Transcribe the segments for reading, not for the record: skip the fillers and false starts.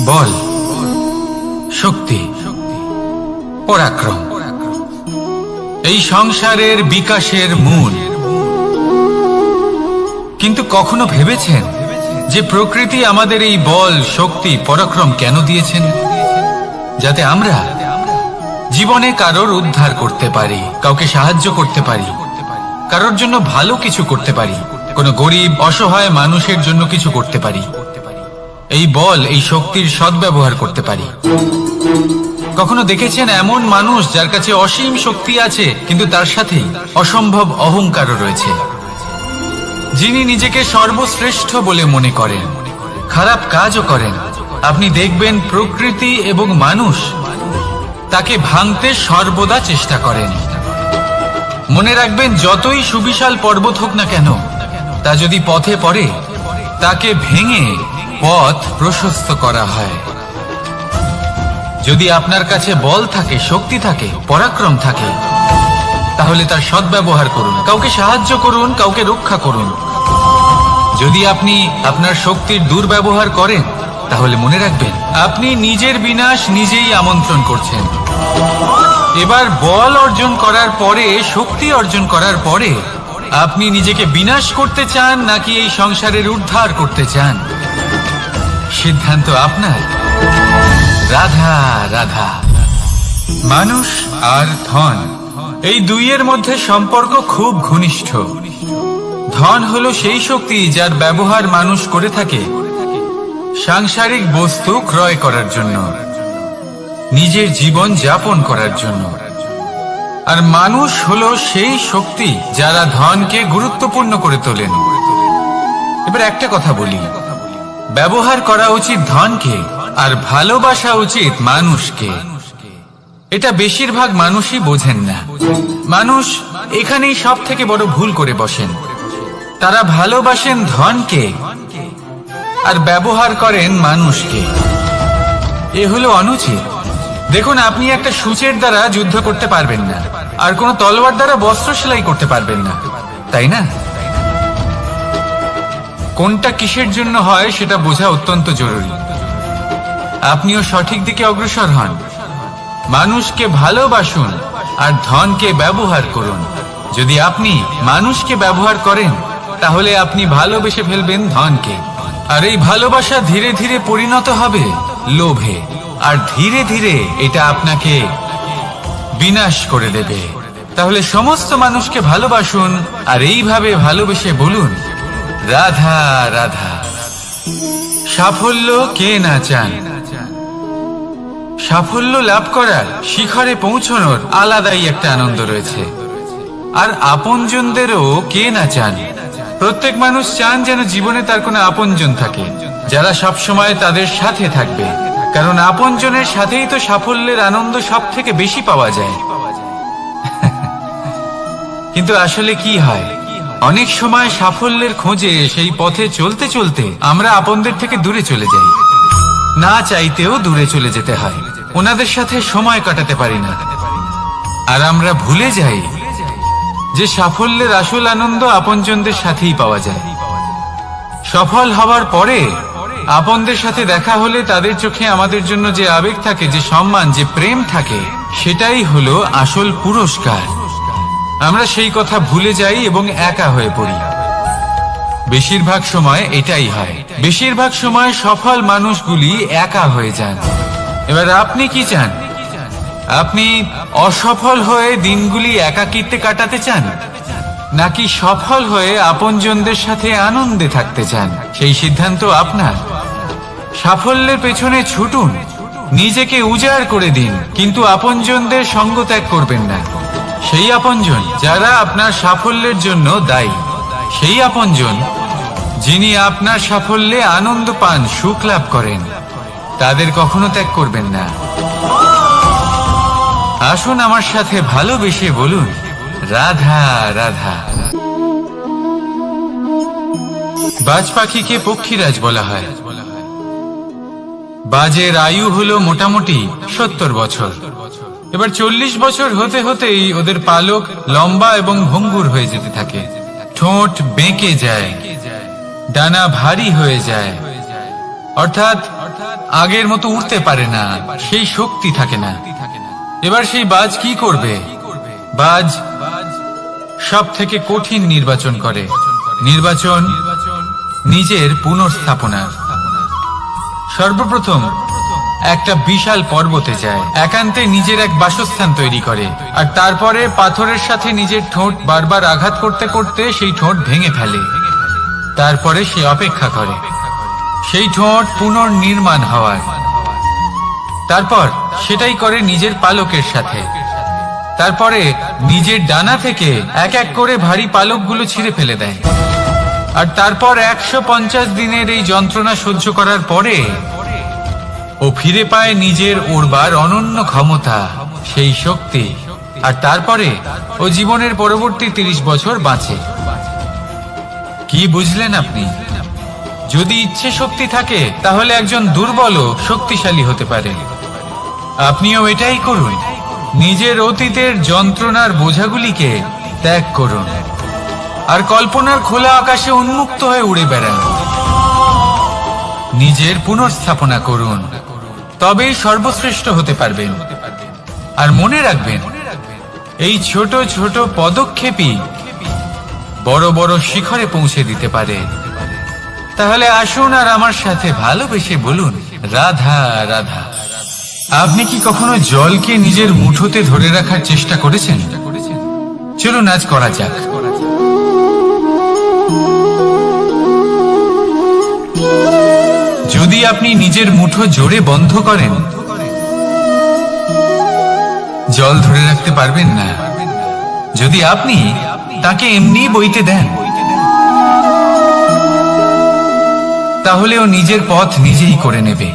বল, শক্তি, পরাক্রম এই সংসারের বিকাশের মূল। কিন্তু কখনো ভেবেছেন যে প্রকৃতি আমাদের এই বল, শক্তি, পরাক্রম কেন দিয়েছেন? যাতে আমরা জীবনে কারোর উদ্ধার করতে পারি, কাউকে সাহায্য করতে পারি, কারোর জন্য ভালো কিছু করতে পারি, কোনো গরিব অসহায় মানুষের জন্য কিছু করতে পারি। এই বল, এই শক্তির সদ্ব্যবহার করতে পারি। কখনো দেখেছেন এমন মানুষ যার কাছে অসীম শক্তি আছে, কিন্তু তার সাথে অসম্ভব অহংকারও রয়েছে, যিনি নিজেকে সর্বশ্রেষ্ঠ বলে মনে করেন, খারাপ কাজও করেন। আপনি দেখবেন প্রকৃতি এবং মানুষ তাকে ভাঙতে সর্বদা চেষ্টা করেন। মনে রাখবেন, যতই সুবিশাল পর্বত হোক না কেন, তা যদি পথে পড়ে তাকে ভেঙে পথ প্রশস্ত করা হয়। যদি আপনার কাছে বল থাকে, শক্তি থাকে, পরাক্রম থাকে, তাহলে তার সদ্ব্যবহার করুন, কাউকে সাহায্য করুন, কাউকে রক্ষা করুন। যদি আপনি আপনার শক্তির দুর্ব্যবহার করেন, তাহলে মনে রাখবেন আপনি নিজের বিনাশ নিজেই আমন্ত্রণ করছেন। এবার বল অর্জন করার পরে, শক্তি অর্জন করার পরে আপনি নিজেকে বিনাশ করতে চান নাকি এই সংসারের উদ্ধার করতে চান? সিদ্ধান্ত আপনার। রাধা রাধা। মানুষ আর ধন, এই দুইয়ের মধ্যে সম্পর্ক খুব ঘনিষ্ঠ। ধন হলো সেই শক্তি যার ব্যবহার মানুষ করে থাকে সাংসারিক বস্তু ক্রয় করার জন্য, নিজের জীবন যাপন করার জন্য। আর মানুষ হলো সেই শক্তি যারা ধনকে গুরুত্বপূর্ণ করে তোলেন। এবার একটা কথা বলি, ব্যবহার করা উচিত ধনকে আর ভালোবাসা উচিত মানুষকে। এটা বেশিরভাগ মানুষই বোঝেন না। মানুষ এখানেই সব থেকে বড় ভুল করে বসেন। তারা ভালোবাসেন ধনকে আর ব্যবহার করেন মানুষকে। এ হলো অনুচিত। দেখুন, আপনি একটা সূচের দ্বারা যুদ্ধ করতে পারবেন না, আর কোন তলোয়ার দ্বারা বস্ত্র সেলাই করতে পারবেন না, তাই না? কোনটা কিসের জন্য হয় সেটা বোঝা অত্যন্ত জরুরি। আপনিও সঠিক দিকে অগ্রসর হন। মানুষকে ভালোবাসুন আর ধনকে ব্যবহার করুন। যদি আপনি মানুষকে ব্যবহার করেন, তাহলে আপনি ভালোবেসে ফেলবেন ধনকে। আর এই ভালোবাসা ধীরে ধীরে পরিণত হবে লোভে, আর ধীরে ধীরে এটা আপনাকে বিনাশ করে দেবে। তাহলে সমস্ত মানুষকে ভালোবাসুন আর এইভাবে ভালোবেসে বলুন, রাধা রাধা। সাফল্য কে না চান? সাফল্য লাভ করার, শিখরে পৌঁছানোর আলাদাই একটা আনন্দ রয়েছে। আর আপনজনদেরও কে না চান? প্রত্যেক মানুষ চান যেন জীবনে তার কোনো আপনজন থাকে, যারা সবসময় তাদের সাথে থাকবে। কারণ আপনজনের সাথেই তো সাফল্যের আনন্দ সব থেকে বেশি পাওয়া যায়। কিন্তু আসলে কি হয়, অনেক সময় সাফল্যের খোঁজে সেই পথে চলতে চলতে আমরা আপনদের থেকে দূরে চলে যাই। না চাইতেও দূরে চলে যেতে হয়, ওনাদের সাথে সময় কাটাতে পারি না। আর আমরা ভুলে যাই যে সাফল্যের আসল আনন্দ আপনজনদের সাথেই পাওয়া যায়। সফল হওয়ার পরে আপনদের সাথে দেখা হলে তাদের চোখে আমাদের জন্য যে আবেগ থাকে, যে সম্মান, যে প্রেম থাকে, সেটাই হলো আসল পুরস্কার। আমরা সেই কথা ভুলে যাই এবং একা হয়ে পড়ি। বেশিরভাগ সময় এটাই হয়। বেশিরভাগ সময় সফল মানুষগুলি একা হয়ে যান। এবার আপনি কি চান? আপনি অসফল হয়ে দিনগুলি একাকিত্বে কাটাতে চান, নাকি সফল হয়ে আপনজনদের সাথে আনন্দে থাকতে চান? সেই সিদ্ধান্ত আপনার। সাফল্যের পেছনে ছুটুন, নিজেকে উজাড় করে দিন, কিন্তু আপনজনদের সঙ্গ ত্যাগ করবেন না। সেই আপনজন যারা আপনার সাফল্যের জন্য দায়ী, সেই আপনজন যিনি আপনার সাফল্যে আনন্দ পান, সুখ লাভ করেন, তাদের কখনো ত্যাগ করবেন না। আসুন আমার সাথে ভালোবেসে বলুন, রাধা রাধা। বাজ পাখিকে পক্ষীরাজ বলা হয়। বাজের আয়ু হলো মোটামুটি 70 বছর। এবার 40 বছর হতে হতেই ওদের পালক লম্বা এবং ভঙ্গুর হয়ে যেতে থাকে। ঠোঁট বেঁকে যায়, ডানা ভারী হয়ে যায়, অর্থাৎ আগের মতো উঠতে পারে না, সেই শক্তি থাকে না। এবার সেই বাজ কি করবে? বাজ সব থেকে কঠিন নির্বাচন করে, নির্বাচন নিজের পুনর্স্থাপনা। সর্বপ্রথম একটা বিশাল পর্বতে যায়, একান্তে নিজের এক বাসস্থান তৈরি করে, আর তারপরে পাথরের সাথে নিজের ঠোঁট বারবার আঘাত করতে করতে সেই ঠোঁট ভেঙে ফেলে। তারপরে সে অপেক্ষা করে সেই ঠোঁট পুনর্নির্মাণ হওয়ার। তারপর সেটাই করে নিজের পালকের সাথে। তারপরে নিজের ডানা থেকে এক এক করে ভারী পালকগুলো ছিঁড়ে ফেলে দেয়। আর তারপর 150 দিনের এই যন্ত্রণা সহ্য করার পরে ও ফিরে পায় নিজের উড়বার অনন্য ক্ষমতা, সেই শক্তি। আর তারপরে ও জীবনের পরবর্তী 30 বছর বাঁচে। কি বুঝলেন আপনি? যদি ইচ্ছে শক্তি থাকে তাহলে একজন দুর্বলও শক্তিশালী হতে পারে। আপনিও এটাই করুন, নিজের অতীতের যন্ত্রণার বোঝাগুলিকে ত্যাগ করুন আর কল্পনার খোলা আকাশে উন্মুক্ত হয়ে উড়ে বেড়ান। নিজের পুনর্স্থাপনা করুন, তবেই সর্বশ্রেষ্ঠ হতে পারবেন। আর মনে রাখবেন, এই ছোট ছোট পদক্ষেপই বড় বড় শিখরে পৌঁছে দিতে পারে। তাহলে আসুন আর আমার সাথে ভালোবেসে বলুন, রাধা রাধা। আপনি কি কখনো জলকে নিজের মুঠোতে ধরে রাখার চেষ্টা করেছেন? চলুন আজ করা যাক। যদি আপনি নিজের মুঠো জোরে বন্ধ করেন, জল ধরে রাখতে পারবেন না। যদি আপনি তাকে এমনি বইতে দেন, তাহলে ও নিজের পথ নিজেই করে নেবে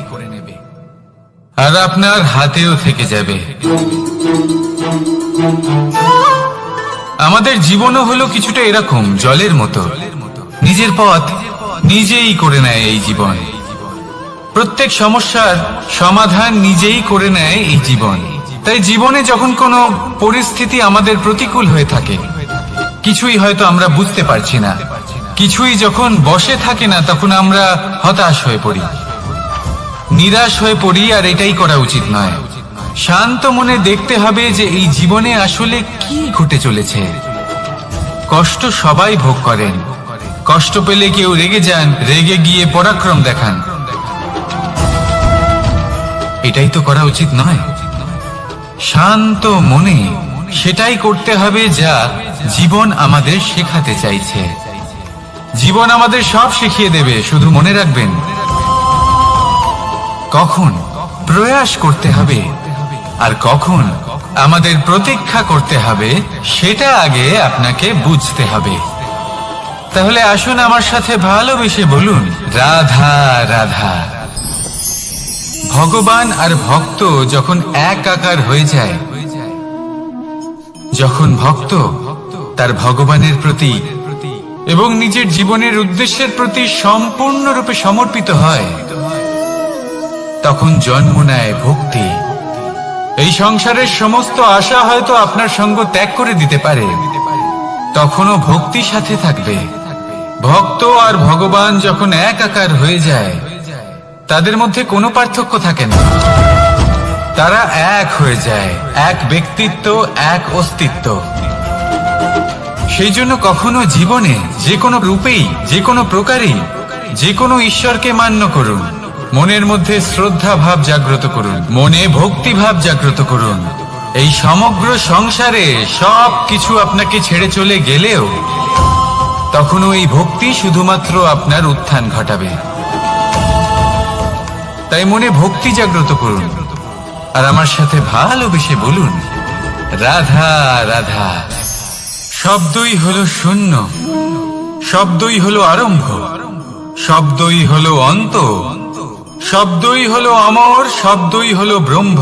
আর আপনার হাতেও থেকে যাবে। আমাদের জীবনও হলো কিছুটা এরকম, জলের মতো। নিজের পথ নিজেই করে নেয় এই জীবন। প্রত্যেক সমস্যার সমাধান নিজেই করে নেয় এই জীবন। তাই জীবনে যখন কোনো পরিস্থিতি আমাদের প্রতিকূল হয়ে থাকে, কিছুই হয়তো আমরা বুঝতে পারছি না, কিছুই যখন বসে থাকে না, তখন আমরা হতাশ হয়ে পড়ি, নিরাশ হয়ে পড়ি। আর এটাই করা উচিত নয়। শান্ত মনে দেখতে হবে যে এই জীবনে আসলে কি ঘটে চলেছে। কষ্ট সবাই ভোগ করেন। কষ্ট পেলে কেউ রেগে যান, রেগে গিয়ে পরাক্রম দেখান। এটাই তো করা উচিত নয়। শান্ত মনে সেটাই করতে হবে যা জীবন আমাদের শেখাতে চাইছে। জীবন আমাদের সব শিখিয়ে দেবে, শুধু মনে রাখবেন কখন প্রয়াস করতে হবে আর কখন আমাদের প্রতীক্ষা করতে হবে, সেটা আগে আপনাকে বুঝতে হবে। তাহলে আসুন আমার সাথে ভালোবেসে বলুন, রাধা রাধা। ভগবান আর ভক্ত যখন এক আকার হয়ে যায়, যখন ভক্ত তার ভগবানের প্রতি এবং নিজের জীবনের উদ্দেশ্যের প্রতি সম্পূর্ণরূপে সমর্পিত হয়, তখন জন্ম নেয় ভক্তি। এই সংসারের সমস্ত আশা হয়তো আপনার সঙ্গ ত্যাগ করে দিতে পারে, তখনও ভক্তি সাথে থাকবে। ভক্ত আর ভগবান যখন এক আকার হয়ে যায়, তাদের মধ্যে কোনো পার্থক্য থাকে না। তারা এক হয়ে যায়, এক ব্যক্তিত্ব, এক অস্তিত্ব। সেই জন্য কখনো জীবনে যে কোনো রূপেই, যে কোনো প্রকারেই, যে কোনো ঈশ্বরকে মান্য করুন। মনের মধ্যে শ্রদ্ধা ভাব জাগ্রত করুন, মনে ভক্তি ভাব জাগ্রত করুন। এই সমগ্র সংসারে সব কিছু আপনাকে ছেড়ে চলে গেলেও তখনও এই ভক্তি শুধুমাত্র আপনার উত্থান ঘটাবে। তাই মনে ভক্তি জাগ্রত করুন আর আমার সাথে ভালোবেসে বলুন, রাধা রাধা। শব্দই হলো শূন্য, শব্দই হলো আরম্ভ, শব্দই হলো অন্ত, শব্দই হলো অমর, শব্দই হলো ব্রহ্ম।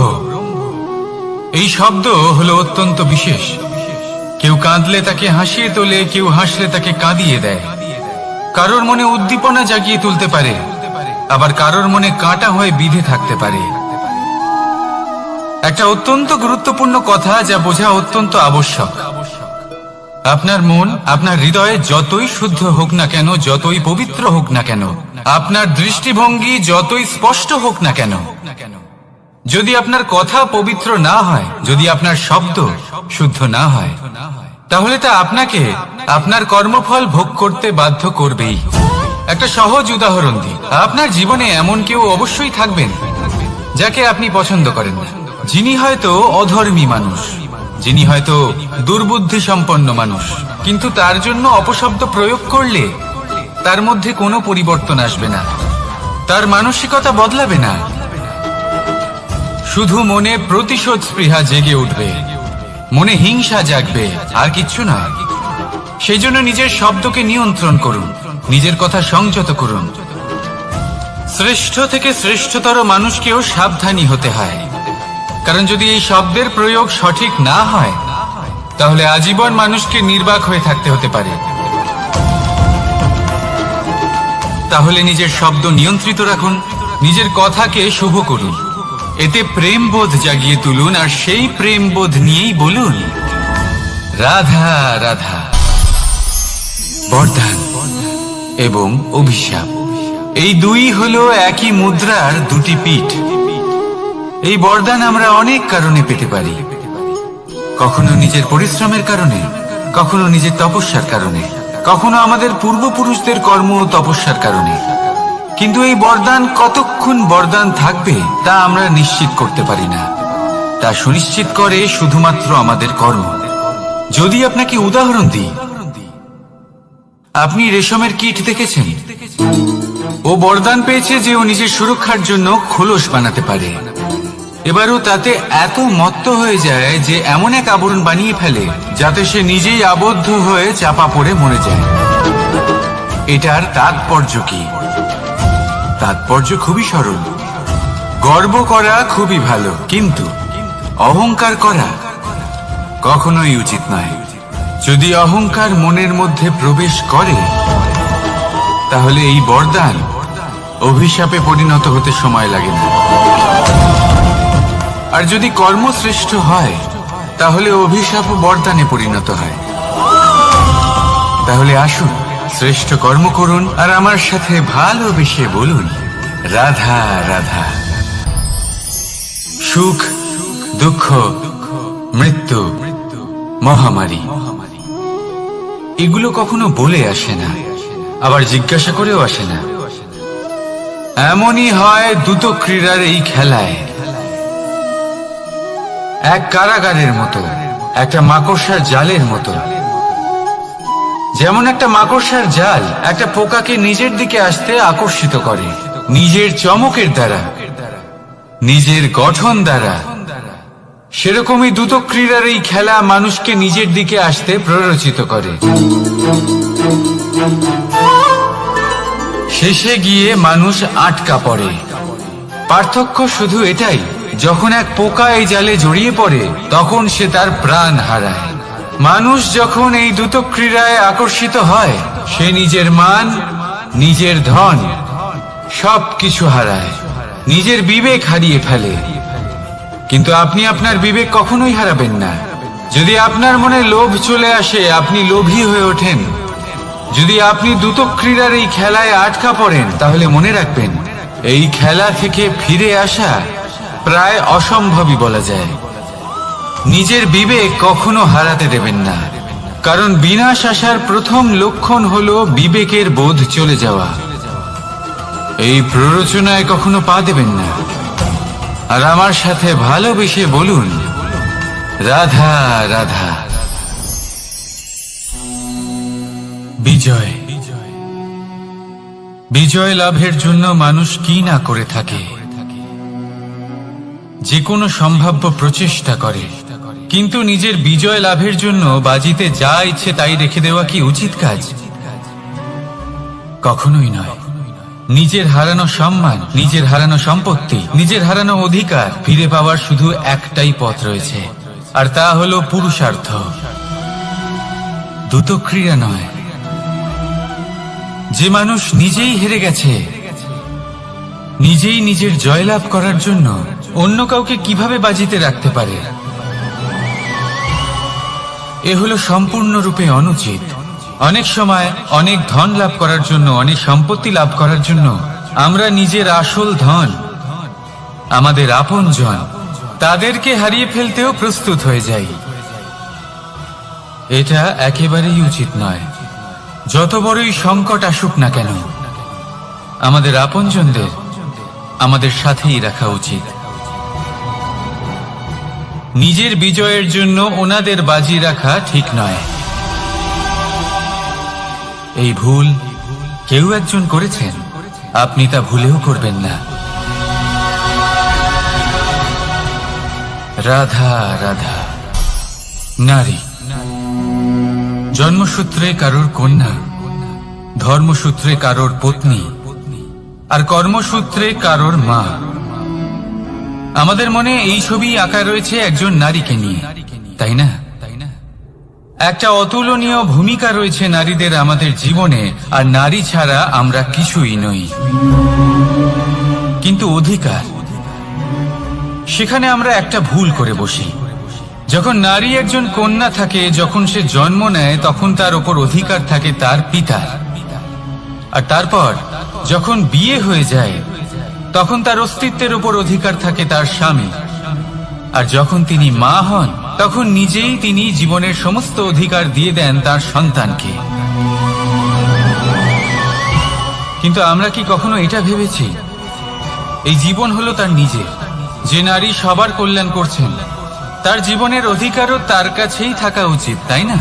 এই শব্দ হলো অত্যন্ত বিশেষ। কেউ কাঁদলে তাকে হাসিয়ে তোলে, কেউ হাসলে তাকে কাঁদিয়ে দেয়। কারোর মনে উদ্দীপনা জাগিয়ে তুলতে পারে, আবার কারোর মনে কাঁটা হয়ে বিঁধে থাকতে পারে। একটা অত্যন্ত গুরুত্বপূর্ণ কথা যা বোঝা অত্যন্ত আবশ্যক। আপনার মন, আপনার হৃদয়ে যতই শুদ্ধ হোক না কেন, যতই পবিত্র হোক না কেন, আপনার দৃষ্টিভঙ্গি যতই স্পষ্ট হোক না কেন, যদি আপনার কথা পবিত্র না হয়, যদি আপনার শব্দ শুদ্ধ না হয়, তাহলে তা আপনাকে আপনার কর্মফল ভোগ করতে বাধ্য করবেই। একটা সহজ উদাহরণ দিই, আপনার জীবনে এমন কেউ অবশ্যই থাকবেন যাকে আপনি পছন্দ করেন না, যিনি হয়তো অধর্মী মানুষ, যিনি হয়তো দুর্বুদ্ধি সম্পন্ন মানুষ, কিন্তু তার জন্য অপশব্দ প্রয়োগ করলে তার মধ্যে কোনো পরিবর্তন আসবে না, তার মানসিকতা বদলাবে না, শুধু মনে প্রতিশোধ স্পৃহা জেগে উঠবে, মনে হিংসা জাগবে, আর কিচ্ছু না। সেই জন্য নিজের শব্দকে নিয়ন্ত্রণ করুন, নিজের কথা সংযত করুন। শ্রেষ্ঠ থেকে শ্রেষ্ঠতর মানুষকেও সাবধানী হতে হয়, কারণ যদি এই শব্দের প্রয়োগ সঠিক না হয়, তাহলে আজীবন মানুষকে নির্বাক হয়ে থাকতে হতে পারে। তাহলে নিজের শব্দ নিয়ন্ত্রিত রাখুন, নিজের কথাকে শুভ করুন, এতে প্রেমবোধ জাগিয়ে তুলুন, আর সেই প্রেমবোধ নিয়েই বলুন রাধা রাধা। বরদান এবং অভিশাপ, এই দুই হলো একই মুদ্রার দুটি পিঠ। এই বরদান আমরা অনেক কারণে পেতে পারি, কখনো নিজের পরিশ্রমের কারণে, কখনো নিজের তপস্যার কারণে, কখনো আমাদের পূর্বপুরুষদের কর্ম ও তপস্যার কারণে। কিন্তু এই বরদান কতক্ষণ বরদান থাকবে তা আমরা নিশ্চিত করতে পারি না, তা সুনিশ্চিত করে শুধুমাত্র আমাদের কর্ম। যদি আপনাকে উদাহরণ দিই, আপনি রেশমের কীট দেখেছেন? ও বরদান পেয়েছে যে ও নিজের সুরক্ষার জন্য খোলস বানাতে পারে। এবারও তাতে এত মত্ত হয়ে যায় যে এমন এক আবরণ বানিয়ে ফেলে যাতে সে নিজেই আবদ্ধ হয়ে চাপা পড়ে মরে যায়। এটার তাৎপর্য কি? তাৎপর্য খুবই সরল। গর্ব করা খুবই ভালো, কিন্তু অহংকার করা কখনোই উচিত নয়। যদি অহংকার মনের মধ্যে প্রবেশ করে, তাহলে এই বরদান অভিশাপে পরিণত হতে সময় লাগে না। আর যদি কর্মশ্রেষ্ঠ হয়, তাহলে অভিশাপ বরদানে পরিণত হয়। তাহলে আসুন শ্রেষ্ঠ কর্ম করুন, আর আমার সাথে ভালোবেসে বলুন রাধা রাধা। সুখ, দুঃখ, মৃত্যু, মহামারী, এগুলো কখনো বলে আসে না, আবার জিজ্ঞাসা করেও আসে না। এমনই হয় দ্রুত ক্রীড়ার এই খেলায়, এক কারাগারের মতো, একটা মাকড়সার জালের মতো। যেমন একটা মাকড়সার জাল একটা পোকাকে নিজের দিকে আসতে আকর্ষিত করে নিজের চমকের দ্বারা, নিজের গঠন দ্বারা, সেরকমই দ্রুত ক্রীড়ার এই খেলা মানুষকে নিজের দিকে আসতে প্ররোচিত করে। শেষে গিয়ে মানুষ আটকা পড়ে। পার্থক্য শুধু এটাই, যখন এক পোকা এই জালে জড়িয়ে পড়ে, তখন সে তার প্রাণ হারায়। মানুষ যখন এই দ্রুত ক্রীড়ায় আকর্ষিত হয়, সে নিজের মান, নিজের ধন সবকিছু হারায়, নিজের বিবেক হারিয়ে ফেলে। কিন্তু আপনি আপনার বিবেক কখনোই হারাবেন না। যদি আপনার মনে লোভ চলে আসে, আপনি লোভী হয়ে ওঠেন। যদি আপনি দ্রুত ক্রীড়ার এই খেলায় আটকা পড়েন, তাহলে মনে রাখবেন, এই খেলা থেকে ফিরে আসা প্রায় অসম্ভবই বলা যায়। নিজের বিবেক কখনো হারাতে দেবেন না, কারণ বিনাশ আসার প্রথম লক্ষণ হলো বিবেকের বোধ চলে যাওয়া। এই প্ররোচনায় কখনো পা দেবেন না। আর আমার সাথে ভালোবেসে বলুন রাধা রাধা। বিজয়, বিজয় লাভের জন্য মানুষ কি না করে থাকে, যে কোনো সম্ভাব্য প্রচেষ্টা করে। কিন্তু নিজের বিজয় লাভের জন্য বাজিতে যা ইচ্ছে তাই রেখে দেওয়া কি উচিত কাজ? কখনোই নয়। নিজের হারানো সম্মান, নিজের হারানো সম্পত্তি, নিজের হারানো অধিকার ফিরে পাওয়ার শুধু একটাই পথ রয়েছে, আর তা হলো পুরুষার্থ, দ্রুত ক্রীড়া নয়। যে মানুষ নিজেই হেরে গেছে, নিজেই নিজের জয়লাভ করার জন্য অন্য কাউকে কিভাবে বাজিতে রাখতে পারে? এ হলো সম্পূর্ণরূপে অনুচিত। অনেক সময় অনেক ধন লাভ করার জন্য, অনেক সম্পত্তি লাভ করার জন্য আমরা নিজের আসল ধন, আমাদের আপনজন, তাদেরকে হারিয়ে ফেলতেও প্রস্তুত হয়ে যাই। এটা একেবারেই উচিত নয়। যত বড়ই সংকট আসুক না কেন, আমাদের আপনজনদের আমাদের সাথেই রাখা উচিত। নিজের বিজয়ের জন্য ওনাদের বাজি রাখা ঠিক নয়। এই ভুল কেউ একজন করেছেন, আপনি তা ভুলেও করবেন না। রাধা রাধা। নারী জন্মসূত্রে কারোর কন্যা, ধর্মসূত্রে কারোর পত্নী, আর কর্মসূত্রে কারোর মা। আমাদের মনে এই ছবি আঁকা রয়েছে একজন নারীকে নিয়ে, তাই না? একটা অতুলনীয় ভূমিকা রয়েছে নারীদের আমাদের জীবনে, আর নারী ছাড়া আমরা কিছুই নই। কিন্তু অধিকার, সেখানে আমরা একটা ভুল করে বসি। যখন নারী একজন কন্যা থাকে, যখন সে জন্ম নেয়, তখন তার উপর অধিকার থাকে তার পিতার। আর তারপর যখন বিয়ে হয়ে যায়, তখন তার অস্তিত্বের উপর অধিকার থাকে তার স্বামী। আর যখন তিনি মা হন, তখন নিজেই তিনি জীবনের সমস্ত অধিকার দিয়ে দেন তার সন্তানকে। কিন্তু আমরা কি কখনো এটা ভেবেছি এই জীবন হলো তার নিজের? যে নারী সবার কল্যাণ করছেন, তার জীবনের অধিকারও তার কাছেই থাকা উচিত, তাই না?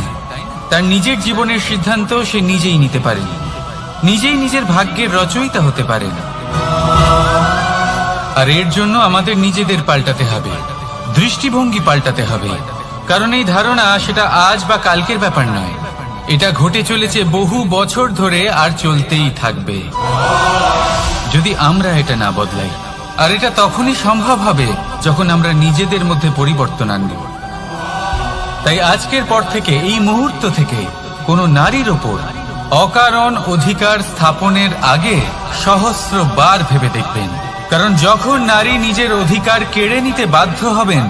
তার নিজের জীবনের সিদ্ধান্ত সে নিজেই নিতে পারেন, নিজেই নিজের ভাগ্যের রচয়িতা হতে পারেন। আর এর জন্য আমাদের নিজেদের পাল্টাতে হবে, দৃষ্টিভঙ্গি পাল্টাতে হবে। কারণ এই ধারণা সেটা আজ বা কালকের ব্যাপার নয়, এটা ঘটে চলেছে বহু বছর ধরে আর চলতেই থাকবে যদি আমরা এটা না বদলাই। আর এটা তখনই সম্ভব হবে যখন আমরা নিজেদের মধ্যে পরিবর্তন আনব। তাই আজকের পর থেকে, এই মুহূর্ত থেকে, কোনো নারীর ওপর অকারণ অধিকার স্থাপনের আগে সহস্রবার ভেবে দেখবেন। কারণ যখন নারী নিজের অধিকার কেড়ে নিতে বাধ্য হবেন,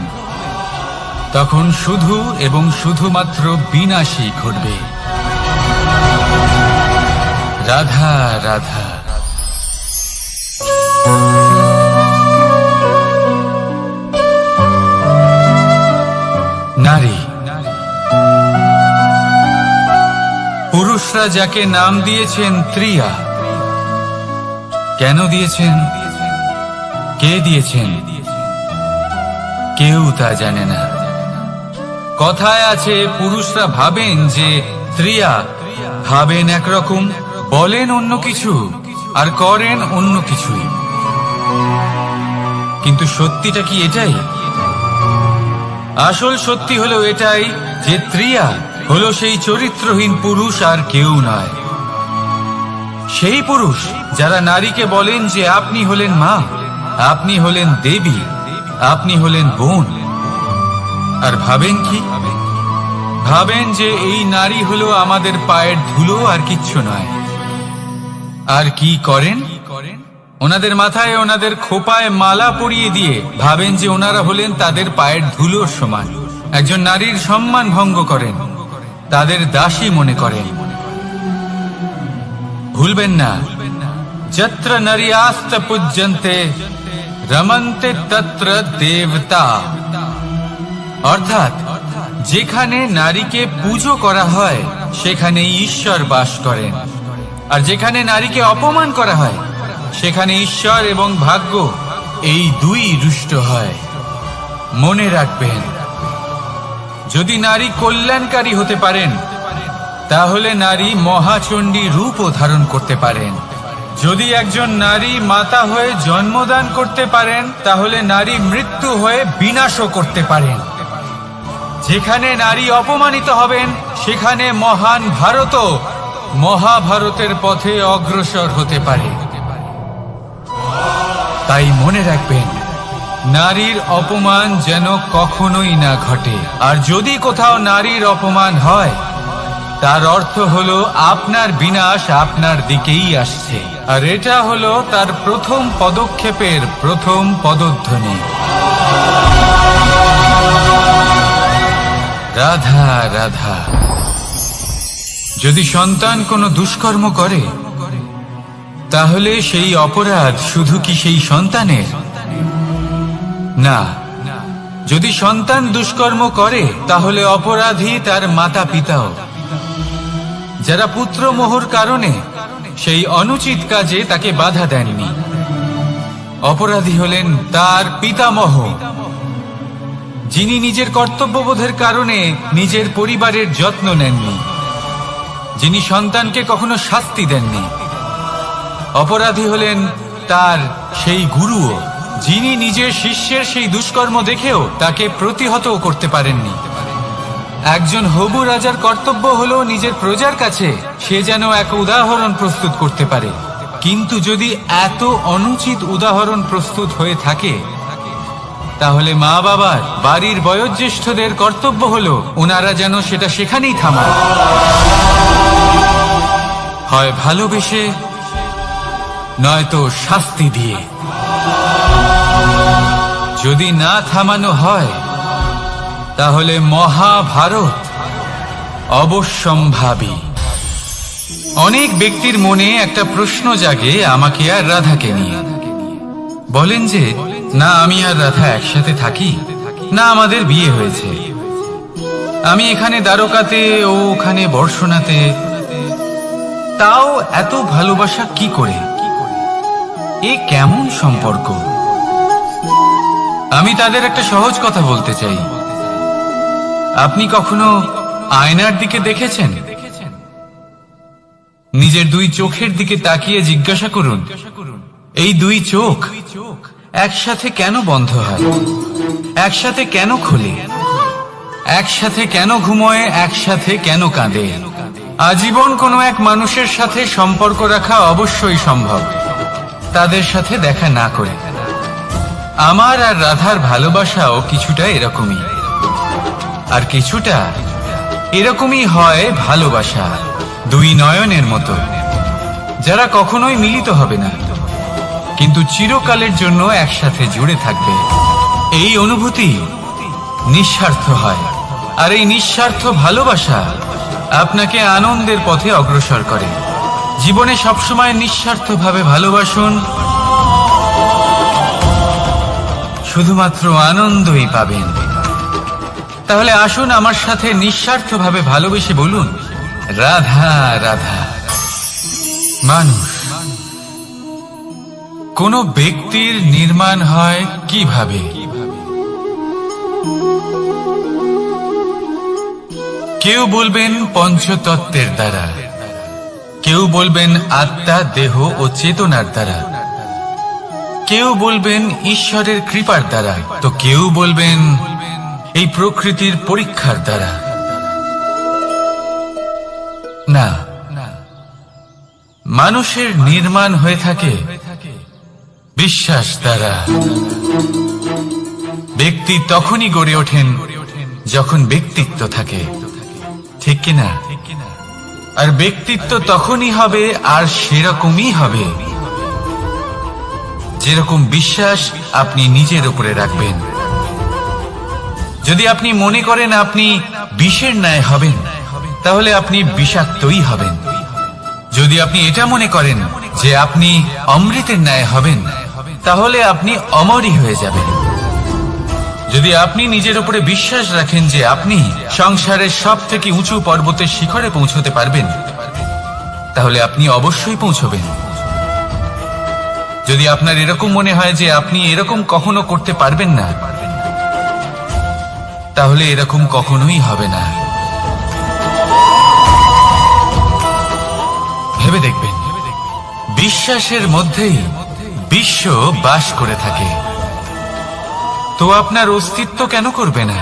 তখন শুধু এবং শুধুমাত্র বিনাশই ঘটবে। রাধা রাধা। নারী, পুরুষরা যাকে নাম দিয়েছেন ত্রিয়া, কেন দিয়েছেন, কে দিয়েছেন, কেউ তা জানে না। কথায় আছে, পুরুষরা ভাবেন যে ত্রিয়া, ভাবেন একরকম, বলেন অন্য কিছু, আর করেন অন্য কিছুই। কিন্তু সত্যিটা কি এটাই? আসল সত্যি হলো এটাই যে ত্রিয়া হলো সেই চরিত্রহীন পুরুষ, আর কেউ নয়। সেই পুরুষ যারা নারীকে বলেন যে আপনি হলেন মা, আপনি হলেন দেবী, আপনি হলেন বোন। আর ভাবেন কি? ভাবেন যে এই নারী হলো আমাদের পায়ের ধুলো, আর কিচ্ছু নয়। আর কি করেন? ওনাদের মাথায়, ওনাদের খোপায় মালা পরিয়ে দিয়ে ভাবেন যে ওনারা হলেন তাদের পায়ের ধুলোর সমান। একজন নারীর সম্মান ভঙ্গ করেন, তাদের দাসী মনে করেন। ভুলবেন না, যত্র নারীয়াস্ত পূজ্যন্তে রমন্তে তত্র দেবতা। অর্থাৎ যেখানে নারীকে পুজো করা হয়, সেখানে ঈশ্বর বাস করেন। আর যেখানে নারীকে অপমান করা হয়, সেখানে ঈশ্বর এবং ভাগ্য এই দুই রুষ্ট হয়। মনে রাখবেন, যদি নারী কল্যাণকারী হতে পারেন, তাহলে নারী মহাচণ্ডী রূপও ধারণ করতে পারেন। যদি একজন নারী মাতা হয়ে জন্মদান করতে পারেন, তাহলে নারী মৃত্যু হয়ে বিনাশও করতে পারেন। যেখানে নারী অপমানিত হবেন, সেখানে মহান ভারতও মহাভারতের পথে অগ্রসর হতে পারে। তাই মনে রাখবেন, নারীর অপমান যেন কখনোই না ঘটে। আর যদি কোথাও নারীর অপমান হয়, তার অর্থ হলো আপনার বিনাশ আপনার দিকেই আসছে। আর এটা হলো তার প্রথম পদক্ষেপের প্রথম পদধ্বনি। রাধা রাধা। যদি সন্তান কোনো দুষ্কর্ম করে তাহলে সেই অপরাধ শুধু কি সেই সন্তানের? না, যদি সন্তান দুষ্কর্ম করে তাহলে অপরাধী তার মাতা পিতাও, যারা পুত্রমোহর কারণে সেই অনুচিত কাজে তাকে বাধা দেননি। অপরাধী হলেন তার পিতামহ, যিনি নিজের কর্তব্যবোধের কারণে নিজের পরিবারের যত্ন নেননি, যিনি সন্তানকে কখনো শাস্তি দেননি। অপরাধী হলেন তার সেই গুরুও, যিনি নিজের শিষ্যের সেই দুষ্কর্ম দেখেও তাকে প্রতিহত করতে পারেননি। একজন হবু রাজার কর্তব্য হলো নিজের প্রজার কাছে সে যেন এক উদাহরণ প্রস্তুত করতে পারে, কিন্তু যদি এত অনুচিত উদাহরণ প্রস্তুত হয়ে থাকে তাহলে মা বাবার, বাড়ির বয়োজ্যেষ্ঠদের কর্তব্য হলো ওনারা যেন সেটা সেখানেই থামায়, হয় ভালোবেসে নয়তো শাস্তি দিয়ে। যদি না থামানো হয় তাহলে মহাভারত অবশ্যম্ভাবী। অনেক ব্যক্তির মনে একটা প্রশ্ন জাগে আমাকে আর রাধাকে নিয়ে। বলেন যে না আমি আর রাধা একসাথে থাকি, না আমাদের বিয়ে হয়েছে, আমি এখানে দ্বারকাতে ও ওখানে বর্ষণাতে, তাও এত ভালোবাসা কি করে? এ কেমন সম্পর্ক? আমি তাদের একটা সহজ কথা বলতে চাই। আপনি কখনো আয়নার দিকে দেখেছেন? নিজের দুই চোখের দিকে তাকিয়ে জিজ্ঞাসা করুন, এই দুই চোখ একসাথে কেন বন্ধ হয়, একসাথে কেন খোলে, একসাথে কেন ঘুমোয়, একসাথে কেন কাঁদে? আজীবন কোনো এক মানুষের সাথে সম্পর্ক রাখা অবশ্যই সম্ভব, তাদের সাথে দেখা না করে। আমার আর রাধার ভালোবাসাও কিছুটা এরকমই, আর কিছুটা এরকমই হয় ভালোবাসা দুই নয়নের মতো, যারা কখনোই মিলিত হবে না কিন্তু চিরকালের জন্য একসাথে জুড়ে থাকবে। এই অনুভূতি নিঃস্বার্থ হয়, আর এই নিঃস্বার্থ ভালোবাসা আপনাকে আনন্দের পথে অগ্রসর করে। জীবনে সবসময় নিঃস্বার্থভাবে ভালোবাসুন, শুধুমাত্র আনন্দই পাবেন। তাহলে আসুন আমার সাথে নিঃস্বার্থভাবে ভালোবেসে বলুন, রাধা রাধা। মানুষ, কোন ব্যক্তির নির্মাণ হয় কিভাবে? কেউ বলবেন পঞ্চতত্ত্বের দ্বারা, কেউ বলবেন আত্মা, দেহ ও চেতনার দ্বারা, কেউ বলবেন ঈশ্বরের কৃপার দ্বারা, তো কেউ বলবেন এই প্রকৃতির পরীক্ষার দ্বারা। না, মানুষের নির্মাণ হয়ে থাকে বিশ্বাস দ্বারা। ব্যক্তি তখনই গড়ে ওঠেন যখন ব্যক্তিত্ব থাকে, ঠিক কিনা? আর ব্যক্তিত্ব তখনই হবে আর সেরকমই হবে যেরকম বিশ্বাস আপনি নিজের উপরে রাখবেন। যদি আপনি মনে করেন আপনি বিষের ন্যায় হবেন তাহলে আপনি বিষাক্তই হবেন। যদি আপনি এটা মনে করেন যে আপনি অমৃতের ন্যায় হবেন তাহলে আপনি অমরই হয়ে যাবেন। যদি আপনি নিজের উপরে বিশ্বাস রাখেন যে আপনি সংসারের সব থেকে উঁচু পর্বতের শিখরে পৌঁছতে পারবেন তাহলে আপনি অবশ্যই পৌঁছবেন। যদি আপনার এরকম মনে হয় যে আপনি এরকম কখনো করতে পারবেন না তাহলে এরকম কখনোই হবে না। ভেবে দেখবেন, বিশ্বাসের মধ্যেই বিশ্ব বাস করে থাকে, তো আপনার অস্তিত্ব কেন করবে না?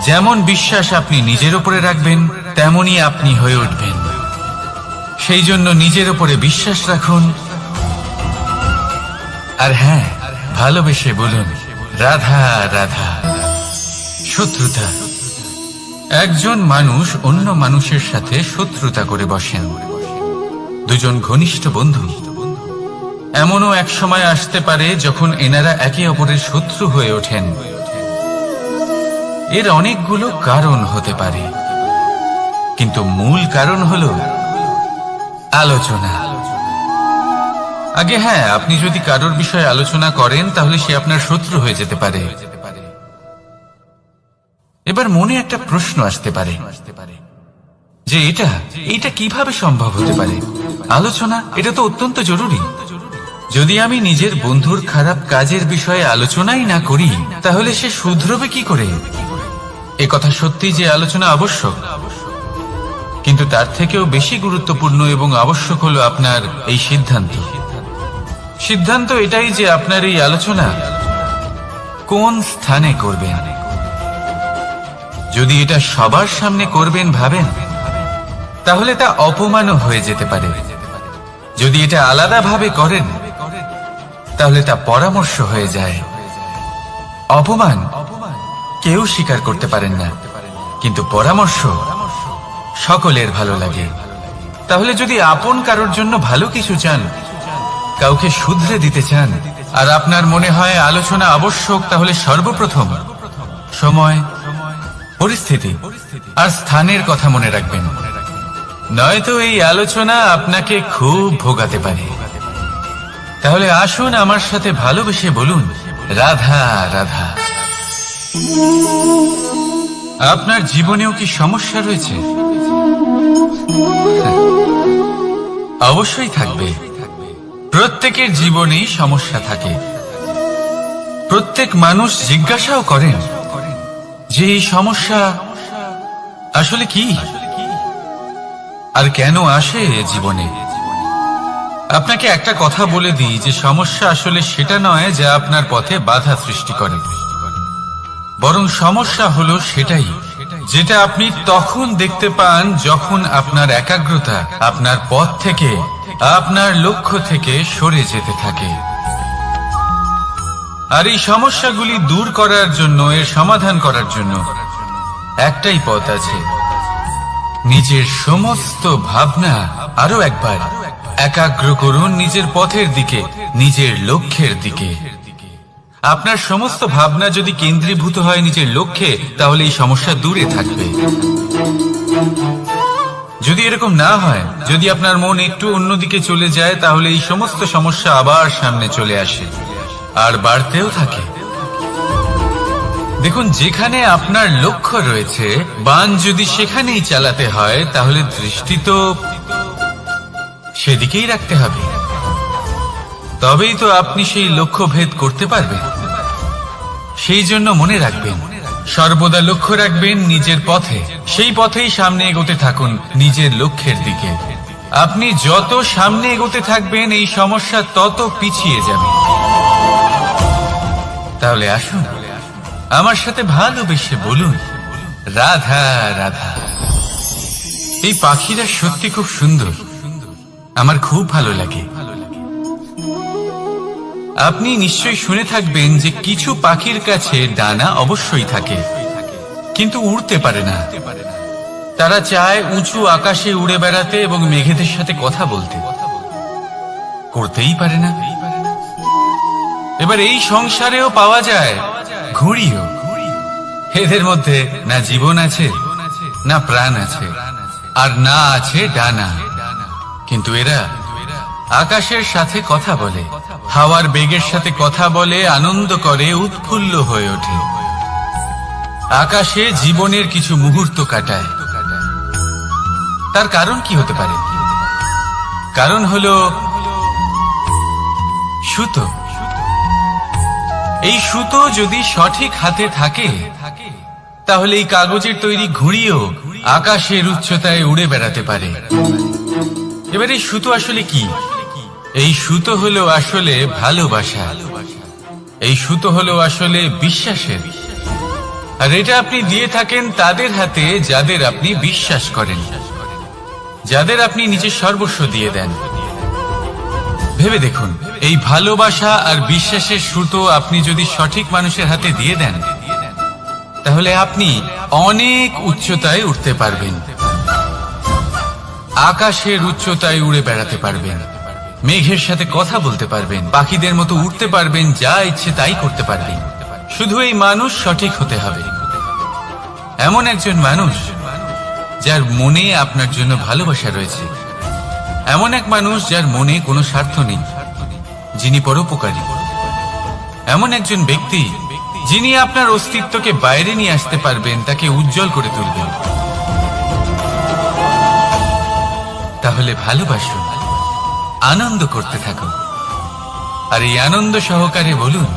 যেমন বিশ্বাস আপনি নিজের উপরে রাখবেন তেমনই আপনি হয়ে উঠবেন। সেই জন্য নিজের উপরে বিশ্বাস রাখুন, আর হ্যাঁ, ভালোবেসে বলুন রাধা রাধা। শত্রুতা, একজন মানুষ অন্য মানুষের সাথে শত্রুতা করে বসেন। দুজন ঘনিষ্ঠ বন্ধু, এমনও এক সময় আসতে পারে যখন এনারা একে অপরের শত্রু হয়ে ওঠেন। এর অনেকগুলো কারণ হতে পারে, কিন্তু মূল কারণ হলো আলোচনা। আগে হ্যাঁ, আপনি যদি কারোর বিষয়ে আলোচনা করেন তাহলে সে আপনার শত্রু হয়ে যেতে পারে। এবার মনে একটা প্রশ্ন আসতে পারে যে এটা কিভাবে সম্ভব হতে পারে? আলোচনা এটা তো অত্যন্ত জরুরি। যদি আমি নিজের বন্ধুর খারাপ কাজের বিষয়ে আলোচনাই না করি তাহলে সে শুধরবে কি করে? একথা সত্যি যে আলোচনা আবশ্যক, কিন্তু তার থেকেও বেশি গুরুত্বপূর্ণ এবং আবশ্যক হলো আপনার এই সিদ্ধান্ত এটাই যে আপনার এই আলোচনা কোন স্থানে করবেন। যদি এটা সবার সামনে করবেন ভাবেন, তাহলে তা অপমানও হয়ে যেতে পারে। যদি এটা আলাদাভাবে করেন তাহলে তা পরামর্শ হয়ে যায়। অপমান কেউ স্বীকার করতে পারেন না, কিন্তু পরামর্শ সকলের ভালো লাগে। তাহলে যদি আপন কারোর জন্য ভালো কিছু চান, কাউকে শুধরে দিতে চান, আর আপনার মনে হয় আলোচনা আবশ্যক, তাহলে সর্বপ্রথম সময়, পরিস্থিতি আর স্থানের কথা মনে রাখবেন। নয়তো এই আলোচনা আপনাকে খুব ভোগাতে পারে। তাহলে আসুন আমার সাথে ভালোবেসে বলুন, রাধা রাধা। আপনার জীবনেও কি সমস্যা রয়েছে? অবশ্যই থাকবে। প্রত্যেকের জীবনেই সমস্যা থাকে। প্রত্যেক মানুষ জিজ্ঞাসাও করেন যে এই সমস্যা আসলে কি আর কেন আসে জীবনে। আপনাকে একটা কথা বলে দিই যে সমস্যা আসলে সেটা নয় যা আপনার পথে বাধা সৃষ্টি করে, বরং সমস্যা হলো সেটাই যেটা আপনি তখন দেখতে পান যখন আপনার একাগ্রতা আপনার পথ থেকে, আপনার লক্ষ্য থেকে সরে যেতে থাকে। আর এই সমস্যাগুলি দূর করার জন্য, এর সমাধান করার জন্য একটাই পথ আছে। নিজের সমস্ত ভাবনা আরো একবার একাগ্র করুন নিজের পথের দিকে, নিজের লক্ষ্যের দিকে। আপনার সমস্ত ভাবনা যদি কেন্দ্রীভূত হয় নিজের লক্ষ্যে, তাহলে এই সমস্যা দূরে থাকবে। যদি এরকম না হয়, যদি আপনার মন একটু অন্যদিকে চলে যায়, তাহলে এই সমস্ত সমস্যা আবার সামনে চলে আসে আর বাড়তেও থাকে। দেখুন, যেখানে আপনার লক্ষ্য রয়েছে, বাণ যদি সেখানেই চালাতে হয়, তাহলে দৃষ্টি তো সেদিকেই রাখতে হবে। তবেই তো আপনি সেই লক্ষ্য ভেদ করতে পারবেন। সেই জন্য মনে রাখবেন, সর্বদা লক্ষ্য রাখবেন নিজের পথে, সেই পথেই সামনে এগোতে থাকুন নিজের লক্ষ্যের দিকে। আপনি যত সামনে এগোতে থাকবেন এই সমস্যা তত পিছিয়ে যাবে। তাহলে আসুন আমার সাথে ভালোবেসে বলুন, রাধা রাধা। এই পাখিরা সত্যি খুব সুন্দর, আমার খুব ভালো লাগে। আপনি নিশ্চয়ই শুনে থাকবেন যে কিছু পাখির কাছে ডানা অবশ্যই থাকে, কিন্তু উড়তে পারে না। তারা চায় উঁচু আকাশে উড়ে বেড়াতে এবং মেঘেদের সাথে কথা বলতে, করতেই পারে না। এবার এই সংসারেও পাওয়া যায় ঘুড়িও। এদের মধ্যে না জীবন আছে, না প্রাণ আছে, আর না আছে ডানা, কিন্তু এরা আকাশের সাথে কথা বলে, হাওয়ার বেগের সাথে কথা বলে, আনন্দ করে, উৎফুল্ল হয়ে ওঠে। আকাশে জীবনের কিছু মুহূর্ত কাটায়। তার কারণ কি হতে পারে? কারণ হলো সুতো। এই সুতো যদি সঠিক হাতে থাকে, তাহলে এই কাগজের তৈরি ঘুড়িও আকাশের উচ্চতায় উড়ে বেড়াতে পারে। এবার এই সুতো আসলে কি? এই সুতো হলো আসলে ভালোবাসা। এই সুতো হলো আসলে বিশ্বাসের। আর এটা আপনি দিয়ে থাকেন তাদের হাতে যাদের আপনি বিশ্বাস করেন, যাদের আপনি নিজের সর্বস্ব দিয়ে দেন। ভেবে দেখুন, এই ভালোবাসা আর বিশ্বাসের সুতো আপনি যদি সঠিক মানুষের হাতে দিয়ে দেন, তাহলে আপনি অনেক উচ্চতায় উঠতে পারবেন, আকাশের উচ্চতায় উড়ে বেড়াতে পারবেন, মেঘের সাথে কথা বলতে পারবেন, পাখিদের মতো উঠতে পারবেন, যা ইচ্ছে তাই করতে পারবেন। শুধু এই মানুষ সঠিক হতে হবে, এমন একজন মানুষ যার মনে আপনার জন্য ভালোবাসা রয়েছে, এমন এক মানুষ যার মনে কোনো স্বার্থ নেই, যিনি পরোপকারী, এমন একজন ব্যক্তি যিনি আপনার অস্তিত্বকে বাইরে নিয়ে আসতে পারবেন, তাকে উজ্জ্বল করে তুলবেন। তাহলে ভালোবাসুন, আনন্দ করতে থাকুন, আর এই আনন্দ সহকারে বলুন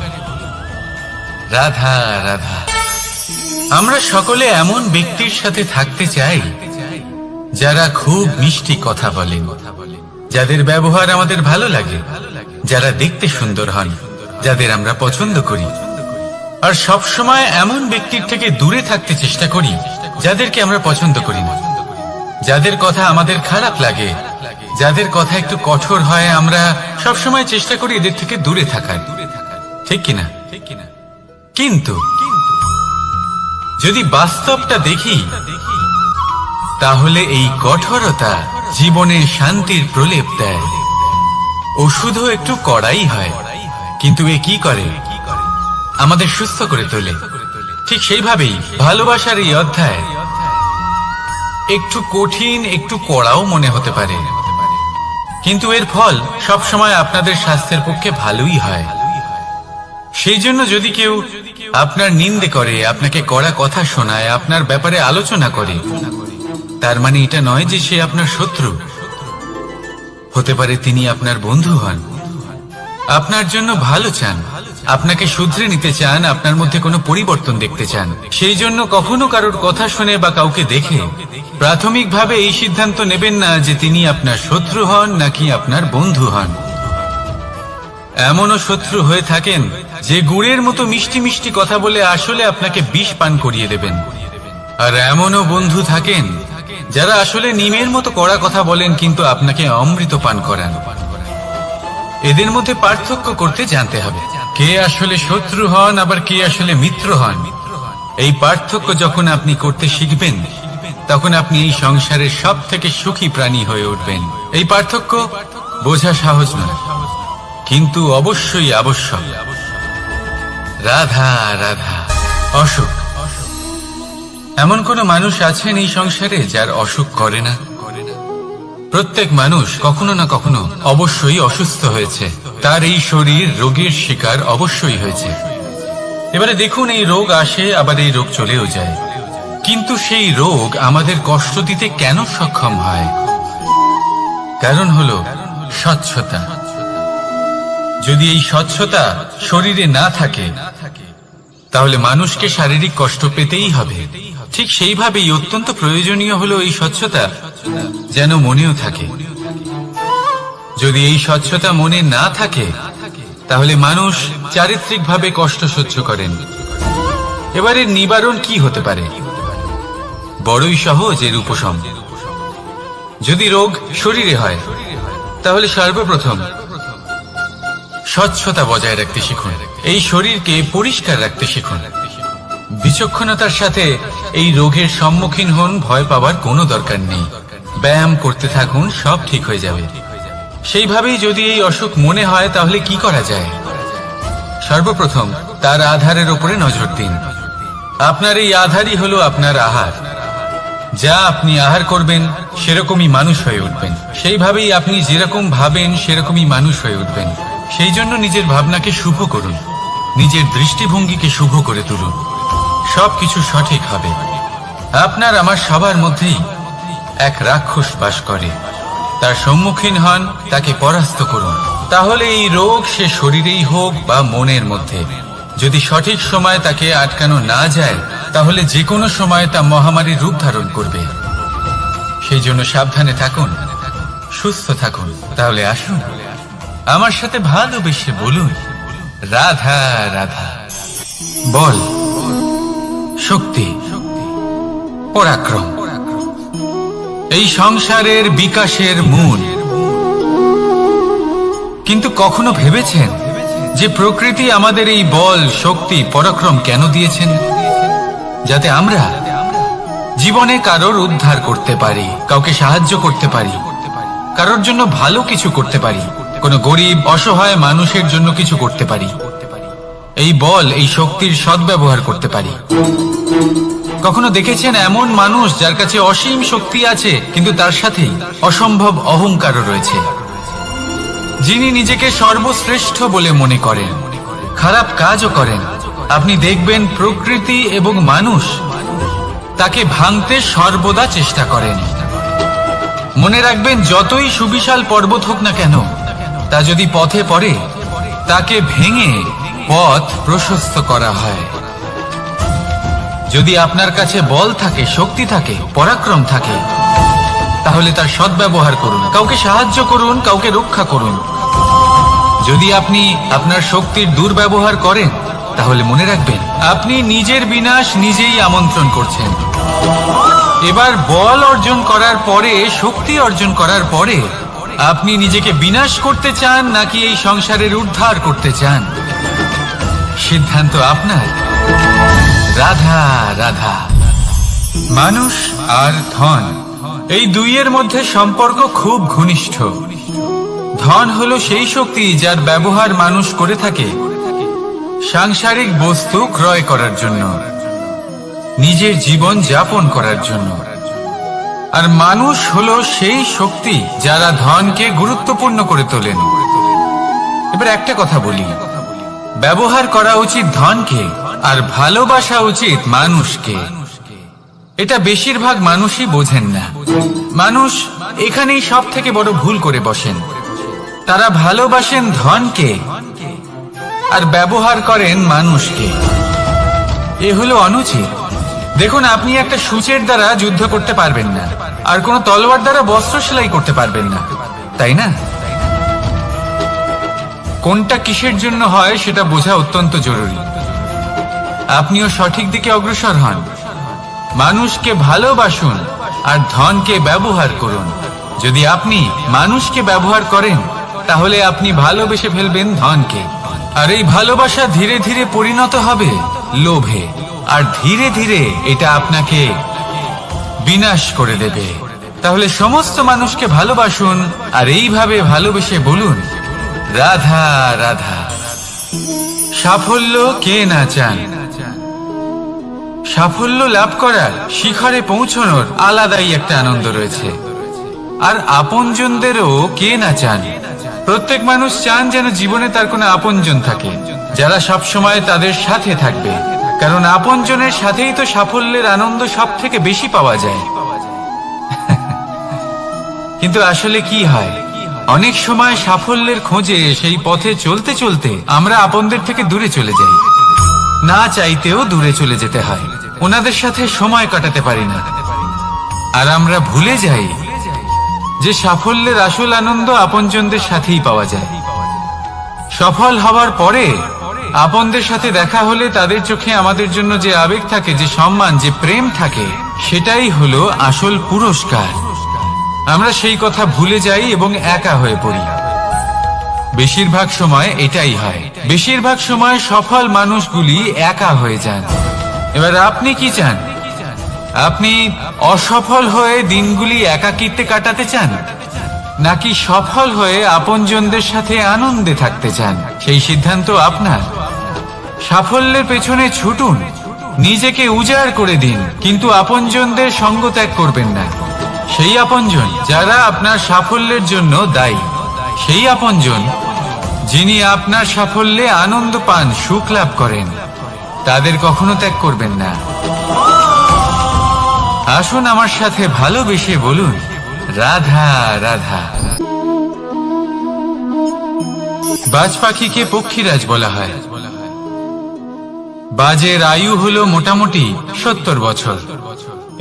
রাধা রাধা। আমরা সকলে এমন ব্যক্তির সাথে থাকতে চাই যারা খুব মিষ্টি কথা বলেন, যাদের ব্যবহার আমাদের ভালো লাগে, যারা দেখতে সুন্দর হন, যাদের আমরা পছন্দ করি। আর সব সময় এমন ব্যক্তির থেকে দূরে থাকতে চেষ্টা করি যাদেরকে আমরা পছন্দ করি না, যাদের কথা আমাদের খারাপ লাগে, যাদের কথা একটু কঠোর হয়। আমরা সব সময় চেষ্টা করি এদের থেকে দূরে থাকার, ঠিক কিনা? কিন্তু যদি বাস্তবটা দেখি, তাহলে এই কঠোরতা জীবনে শান্তির প্রলেপ দেয়। ওষুধও একটু কড়াই হয়, কিন্তু এ কি করে? আমাদের সুস্থ করে তোলে। ঠিক সেইভাবেই ভালোবাসার এই অধ্যায় একটু কঠিন, একটু কড়াও মনে হতে পারে, কিন্তু এর ফল সবসময় আপনাদের স্বাস্থ্যের পক্ষে ভালোই হয়। সেই জন্য যদি কেউ আপনার নিন্দে করে, আপনাকে কড়া কথা শোনায়, আপনার ব্যাপারে আলোচনা করে, তার মানে এটা নয় যে সে আপনার শত্রু। হতে পারে তিনি আপনার বন্ধু হন, আপনার জন্য ভালো চান, আপনাকে শুধরে নিতে চান, আপনার মধ্যে কোনো পরিবর্তন দেখতে চান। সেই জন্য কখনো কারোর কথা শুনে বা কাউকে দেখে প্রাথমিকভাবে এই সিদ্ধান্ত নেবেন না যে তিনি আপনার শত্রু হন নাকি আপনার বন্ধু হন। এমনও শত্রু হয়ে থাকেন যে গুড়ের মতো মিষ্টি মিষ্টি কথা বলে আসলে আপনাকে বিষ পান করিয়ে দেবেন। আর এমনও বন্ধু থাকেন যারা আসলে নিমের মতো কড়া কথা বলেন, কিন্তু আপনাকে অমৃত পান করান। এদের মধ্যে পার্থক্য করতে জানতে হবে, কে আসলে শত্রু হন আবার কে আসলে মিত্র হন। এই পার্থক্য যখন আপনি করতে শিখবেন, তখন আপনি এই সংসারের সব থেকে সুখী প্রাণী হয়ে উঠবেন। এই পার্থক্য বোঝা সহজ নয়, কিন্তু অবশ্যই আবশ্যক। রাধা রাধা। অসুখ। এমন কোন মানুষ আছেন এই সংসারে যার অসুখ করে না? প্রত্যেক মানুষ কখনো না কখনো অবশ্যই অসুস্থ হয়েছে, তার এই শরীর রোগের শিকার অবশ্যই হয়েছে। এবারে দেখুন, এই রোগ আসে আবার এই রোগ চলেও যায়, কিন্তু সেই রোগ আমাদের কষ্ট দিতে কেন সক্ষম হয়? কারণ হলো স্বচ্ছতা। যদি এই স্বচ্ছতা শরীরে না থাকে, তাহলে মানুষকে শারীরিক কষ্ট পেতেই হবে। ঠিক সেইভাবেই অত্যন্ত প্রয়োজনীয় হলো এই স্বচ্ছতা যেন মনেও থাকে। যদি এই স্বচ্ছতা মনে না থাকে, তাহলে মানুষ চারিত্রিকভাবে কষ্ট সহ্য করেন। এবারে নিবারণ কি হতে পারে? বড়ই সহজ এর উপশম। যদি রোগ শরীরে হয়, তাহলে সর্বপ্রথম স্বচ্ছতা বজায় রাখতে শিখুন, এই শরীরকে পরিষ্কার রাখতে শিখুন। বিচক্ষণতার সাথে এই রোগের সম্মুখীন হন, ভয় পাওয়ার কোনো দরকার নেই। ব্যায়াম করতে থাকুন, সব ঠিক হয়ে যাবে। সেইভাবেই যদি এই অসুখ মনে হয়, তাহলে কি করা যায়? সর্বপ্রথম তার আধারের উপরে নজর দিন। আপনার এই আধারই হলো আপনার আহার। যা আপনি আহার করবেন, সেরকমই মানুষ হয়ে উঠবেন। সেইভাবেই আপনি যেরকম ভাবেন, সেরকমই মানুষ হয়ে উঠবেন। সেই জন্য নিজের ভাবনাকে শুভ করুন, নিজের দৃষ্টিভঙ্গিকে শুভ করে তুলুন, সবকিছু সঠিক হবে। আপনার আমার সবার মধ্যেই এক রাক্ষস বাস করে, তার সম্মুখীন হন, তাকে পরাস্ত করুন। তাহলে এই রোগ সে শরীরেই হোক বা মনের মধ্যে, যদি সঠিক সময় তাকে আটকানো না যায়, তাহলে যে কোনো সময় তা মহামারীর রূপ ধারণ করবে। সেই জন্য সাবধানে থাকুন, সুস্থ থাকুন। তাহলে আসুন আমার সাথে ভালোবেসে বলুন রাধা রাধা। বল, শক্তি, পরাক্রম এই সংসারের বিকাশের মূল। কিন্তু কখনো ভেবেছেন যে প্রকৃতি আমাদের এই বল, শক্তি, পরাক্রম কেন দিয়েছেন? যাতে আমরা জীবনে কারোর উদ্ধার করতে পারি, কাউকে সাহায্য করতে পারি, কারোর জন্য ভালো কিছু করতে পারি, কোনো গরিব অসহায় মানুষের জন্য কিছু করতে পারি। এই বল, এই শক্তির সদ্ব্যবহার করতে পারি। কখনো দেখেছেন এমন মানুষ যার কাছে অসীম শক্তি আছে কিন্তু তার সাথেই অসম্ভব অহংকারও রয়েছে, যিনি নিজেকে সর্বশ্রেষ্ঠ বলে মনে করেন, খারাপ কাজও করেন। আপনি দেখবেন প্রকৃতি এবং মানুষ তাকে ভাঙতে সর্বদা চেষ্টা করেন। মনে রাখবেন, যতই সুবিশাল পর্বত হোক না কেন, তা যদি পথে পড়ে তাকে ভেঙে পথ প্রশস্ত করা হয়। যদি আপনার কাছে বল থাকে, শক্তি থাকে, পরাক্রম থাকে, তাহলে তার সদ্ব্যবহার করুন। কাউকে সাহায্য করুন, কাউকে রক্ষা করুন। যদি আপনি আপনার শক্তির দুর্ব্যবহার করেন, তাহলে মনে রাখবেন আপনি নিজের বিনাশ নিজেই আমন্ত্রণ করছেন। এবার বল অর্জন করার পরে, শক্তি অর্জন করার পরে আপনি নিজেকে বিনাশ করতে চান নাকি এই সংসারের উদ্ধার করতে চান, সিদ্ধান্ত আপনার। রাধা রাধা। মানুষ আর ধন, এই দুইয়ের মধ্যে সম্পর্ক খুব ঘনিষ্ঠ। ধন হলো সেই শক্তি যার ব্যবহার মানুষ করে থাকে সাংসারিক বস্তু ক্রয় করার জন্য, নিজের জীবন যাপন করার জন্য। আর মানুষ হলো সেই শক্তি যারা ধনকে গুরুত্বপূর্ণ করে তোলেন। এবার একটা কথা বলি, ব্যবহার করা উচিত ধনকে আর ভালোবাসা উচিত মানুষকে। এটা বেশিরভাগ মানুষই বোঝেন না। মানুষ এখানেই সব থেকে বড় ভুল করে বসেন। তারা ভালোবাসেন ধনকে আর ব্যবহার করেন মানুষকে। এ হলো অনুচিত। দেখুন, আপনি একটা সূচের দ্বারা যুদ্ধ করতে পারবেন না, আর কোনো তলোয়ার দ্বারা বস্ত্র সেলাই করতে পারবেন না, তাই না? কোনটা কিসের জন্য হয় সেটা বোঝা অত্যন্ত জরুরি। আপনিও সঠিক দিকে অগ্রসর হন। মানুষকে ভালোবাসুন আর ধনকে ব্যবহার করুন। যদি আপনি মানুষকে ব্যবহার করেন, তাহলে আপনি ভালোবেসে ফেলবেন ধনকে। আর এই ভালোবাসা ধীরে ধীরে পরিণত হবে লোভে, আর ধীরে ধীরে এটা আপনাকে বিনাশ করে দেবে। তাহলে সমস্ত মানুষকে ভালোবাসুন আর এইভাবে ভালোবেসে বলুন, রাধা রাধা। সাফল্য কে না চান? সাফল্য লাভ করার, শিখরে পৌঁছানোর আলাদাই একটা আনন্দ রয়েছে। আর আপনজনদেরও কে না চান? প্রত্যেক মানুষ চান যেন জীবনে তার কোনো আপনজন থাকে, যারা সবসময় তাদের সাথে থাকবে। কারণ আপনজনের সাথেই তো সাফল্যের আনন্দ সব থেকে বেশি পাওয়া যায়। কিন্তু আসলে কি হয়, অনেক সময় সাফল্যের খোঁজে সেই পথে চলতে চলতে আমরা আপনদের থেকে দূরে চলে যাই। না চাইতেও দূরে চলে যেতে হয়। ওনাদের সাথে সময় কাটাতে পারি না। আর আমরা ভুলে যাই যে সাফল্যের আসল আনন্দ আপনজনদের সাথেই পাওয়া যায়। সফল হওয়ার পরে আপনদের সাথে দেখা হলে তাদের চোখে আমাদের জন্য যে আবেগ থাকে, যে সম্মান, যে প্রেম থাকে, সেটাই হলো আসল পুরস্কার। আমরা সেই কথা ভুলে যাই এবং একা হয়ে পড়ি। বেশিরভাগ সময় এটাই হয়। বেশিরভাগ সময় সফল মানুষগুলি একা হয়ে যান। এবার আপনি কি চান? আপনি অসফল হয়ে দিনগুলি একাকিত্বে কাটাতে চান, নাকি সফল হয়ে আপনজনদের সাথে আনন্দে থাকতে চান? সেই সিদ্ধান্ত আপনার। সাফল্যের পেছনে ছুটুন, নিজেকে উজাড় করে দিন, কিন্তু আপনজনদের সঙ্গ ত্যাগ করবেন না। সেই আপনজন যারা আপনার সাফল্যের জন্য দায়ী, সেই আপনজন যিনি আপনার সাফল্যে আনন্দ পান, সুখ লাভ করেন, তাদের কখনো ত্যাগ করবেন না। আসুন আমার সাথে ভালোবেসে বলুন, রাধা রাধা। বাজ পাখিকে পক্ষীরাজ বলা হয়। বাজের আয়ু হলো মোটামুটি 70 বছর।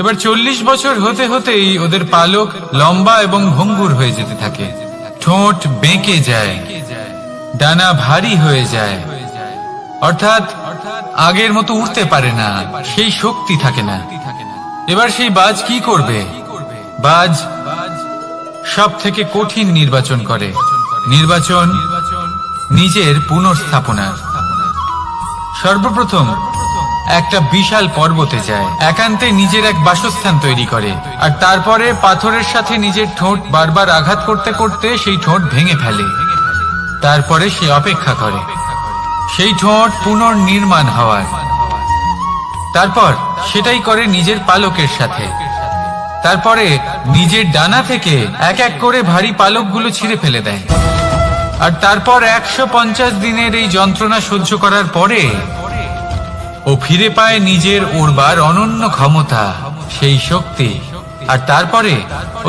এবার 40 বছর হতে হতেই ওদের পালক লম্বা এবং ভঙ্গুর হয়ে যেতে থাকে। ঠোঁট বেঁকে যায়, ডানা ভারী হয়ে যায়, অর্থাৎ আগের মতো উঠতে পারে না, সেই শক্তি থাকে না। এবার সেই বাজ কি করবে? বাজ সব থেকে কঠিন নির্বাচন করে, নির্বাচন নিজের পুনর্স্থাপনার। সর্বপ্রথম একটা বিশাল পর্বতে যায়, একান্তে নিজের এক বাসস্থান তৈরি করে, আর তারপরে পাথরের সাথে নিজের ঠোঁট বারবার আঘাত করতে করতে সেই ঠোঁট ভেঙে ফেলে। তারপরে সে অপেক্ষা করে সেই ঠোঁট পুনর্নির্মাণ হওয়ার। তারপর সেটাই করে নিজের পালকের সাথে। তারপরে নিজের ডানা থেকে এক এক করে ভারী পালকগুলো ছিঁড়ে ফেলে দেয়। আর তারপর 150 দিনের এই যন্ত্রণা সহ্য করার পরে ও ফিরে পায় নিজের উড়বার অনন্য ক্ষমতা, সেই শক্তি। আর তারপরে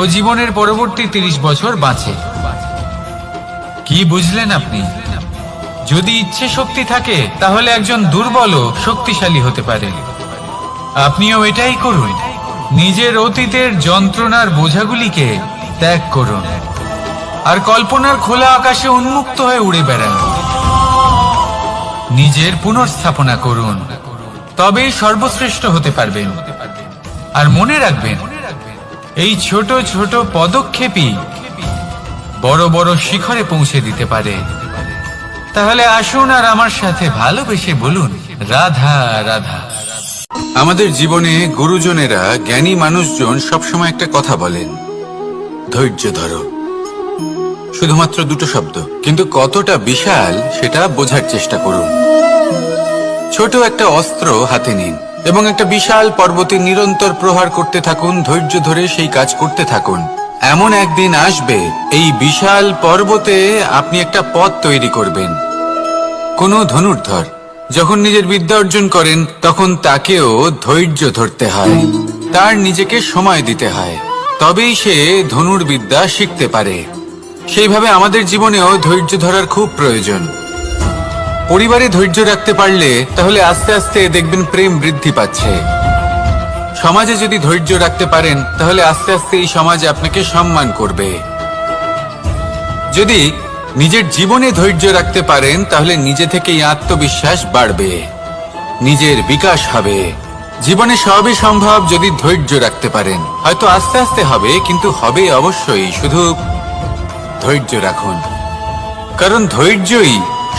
ও জীবনের পরবর্তী 30 বছর বাঁচে। কি বুঝলেন আপনি? যদি ইচ্ছে শক্তি থাকে তাহলে একজন দুর্বলও শক্তিশালী হতে পারে। আপনিও এটাই করুন, নিজের অতীতের যন্ত্রণার বোঝাগুলিকে ত্যাগ করুন আর কল্পনার খোলা আকাশে উন্মুক্ত হয়ে উড়ে বেড়ান। নিজের পুনর্স্থাপনা করুন, তবেই সর্বশ্রেষ্ঠ হতে পারবেন। আর মনে রাখবেন, এই ছোট ছোট পদক্ষেপই বড় বড় শিখরে পৌঁছে দিতে পারে। তাহলে আসুন আর আমার সাথে ভালোবেসে বলুন, রাধা রাধা। আমাদের জীবনে গুরুজনেরা, জ্ঞানী মানুষজন সবসময় একটা কথা বলেন, ধৈর্য ধরো। শুধুমাত্র দুটো শব্দ, কিন্তু কতটা বিশাল সেটা বোঝার চেষ্টা করুন। ছোট একটা অস্ত্র হাতে নিন এবং একটা বিশাল পর্বতে নিরন্তর প্রহার করতে থাকুন। ধৈর্য ধরে সেই কাজ করতে থাকুন। এমন একদিন আসবে, এই বিশাল পর্বতে আপনি একটা পথ তৈরি করবেন। কোনো ধনুর্ধর যখন নিজের বিদ্যা অর্জন করেন, তখন তাকেও ধৈর্য ধরতে হয়, তার নিজেকে সময় দিতে হয়, তবেই সে ধনুর্বিদ্যা শিখতে পারে। সেইভাবে আমাদের জীবনেও ধৈর্য ধরার খুব প্রয়োজন। পরিবারে ধৈর্য রাখতে পারলে তাহলে আস্তে আস্তে দেখবেন প্রেম বৃদ্ধি পাচ্ছে। সমাজে যদি ধৈর্য রাখতে পারেন তাহলে আস্তে আস্তে এই সমাজ আপনাকে সম্মান করবে। যদি নিজের জীবনে ধৈর্য রাখতে পারেন তাহলে নিজে থেকেই আত্মবিশ্বাস বাড়বে, নিজের বিকাশ হবে। জীবনে সবই সম্ভব যদি ধৈর্য রাখতে পারেন। হয়তো আস্তে আস্তে হবে, কিন্তু হবে অবশ্যই। শুধু ধৈর্য রাখুন, কারণ ধৈর্যই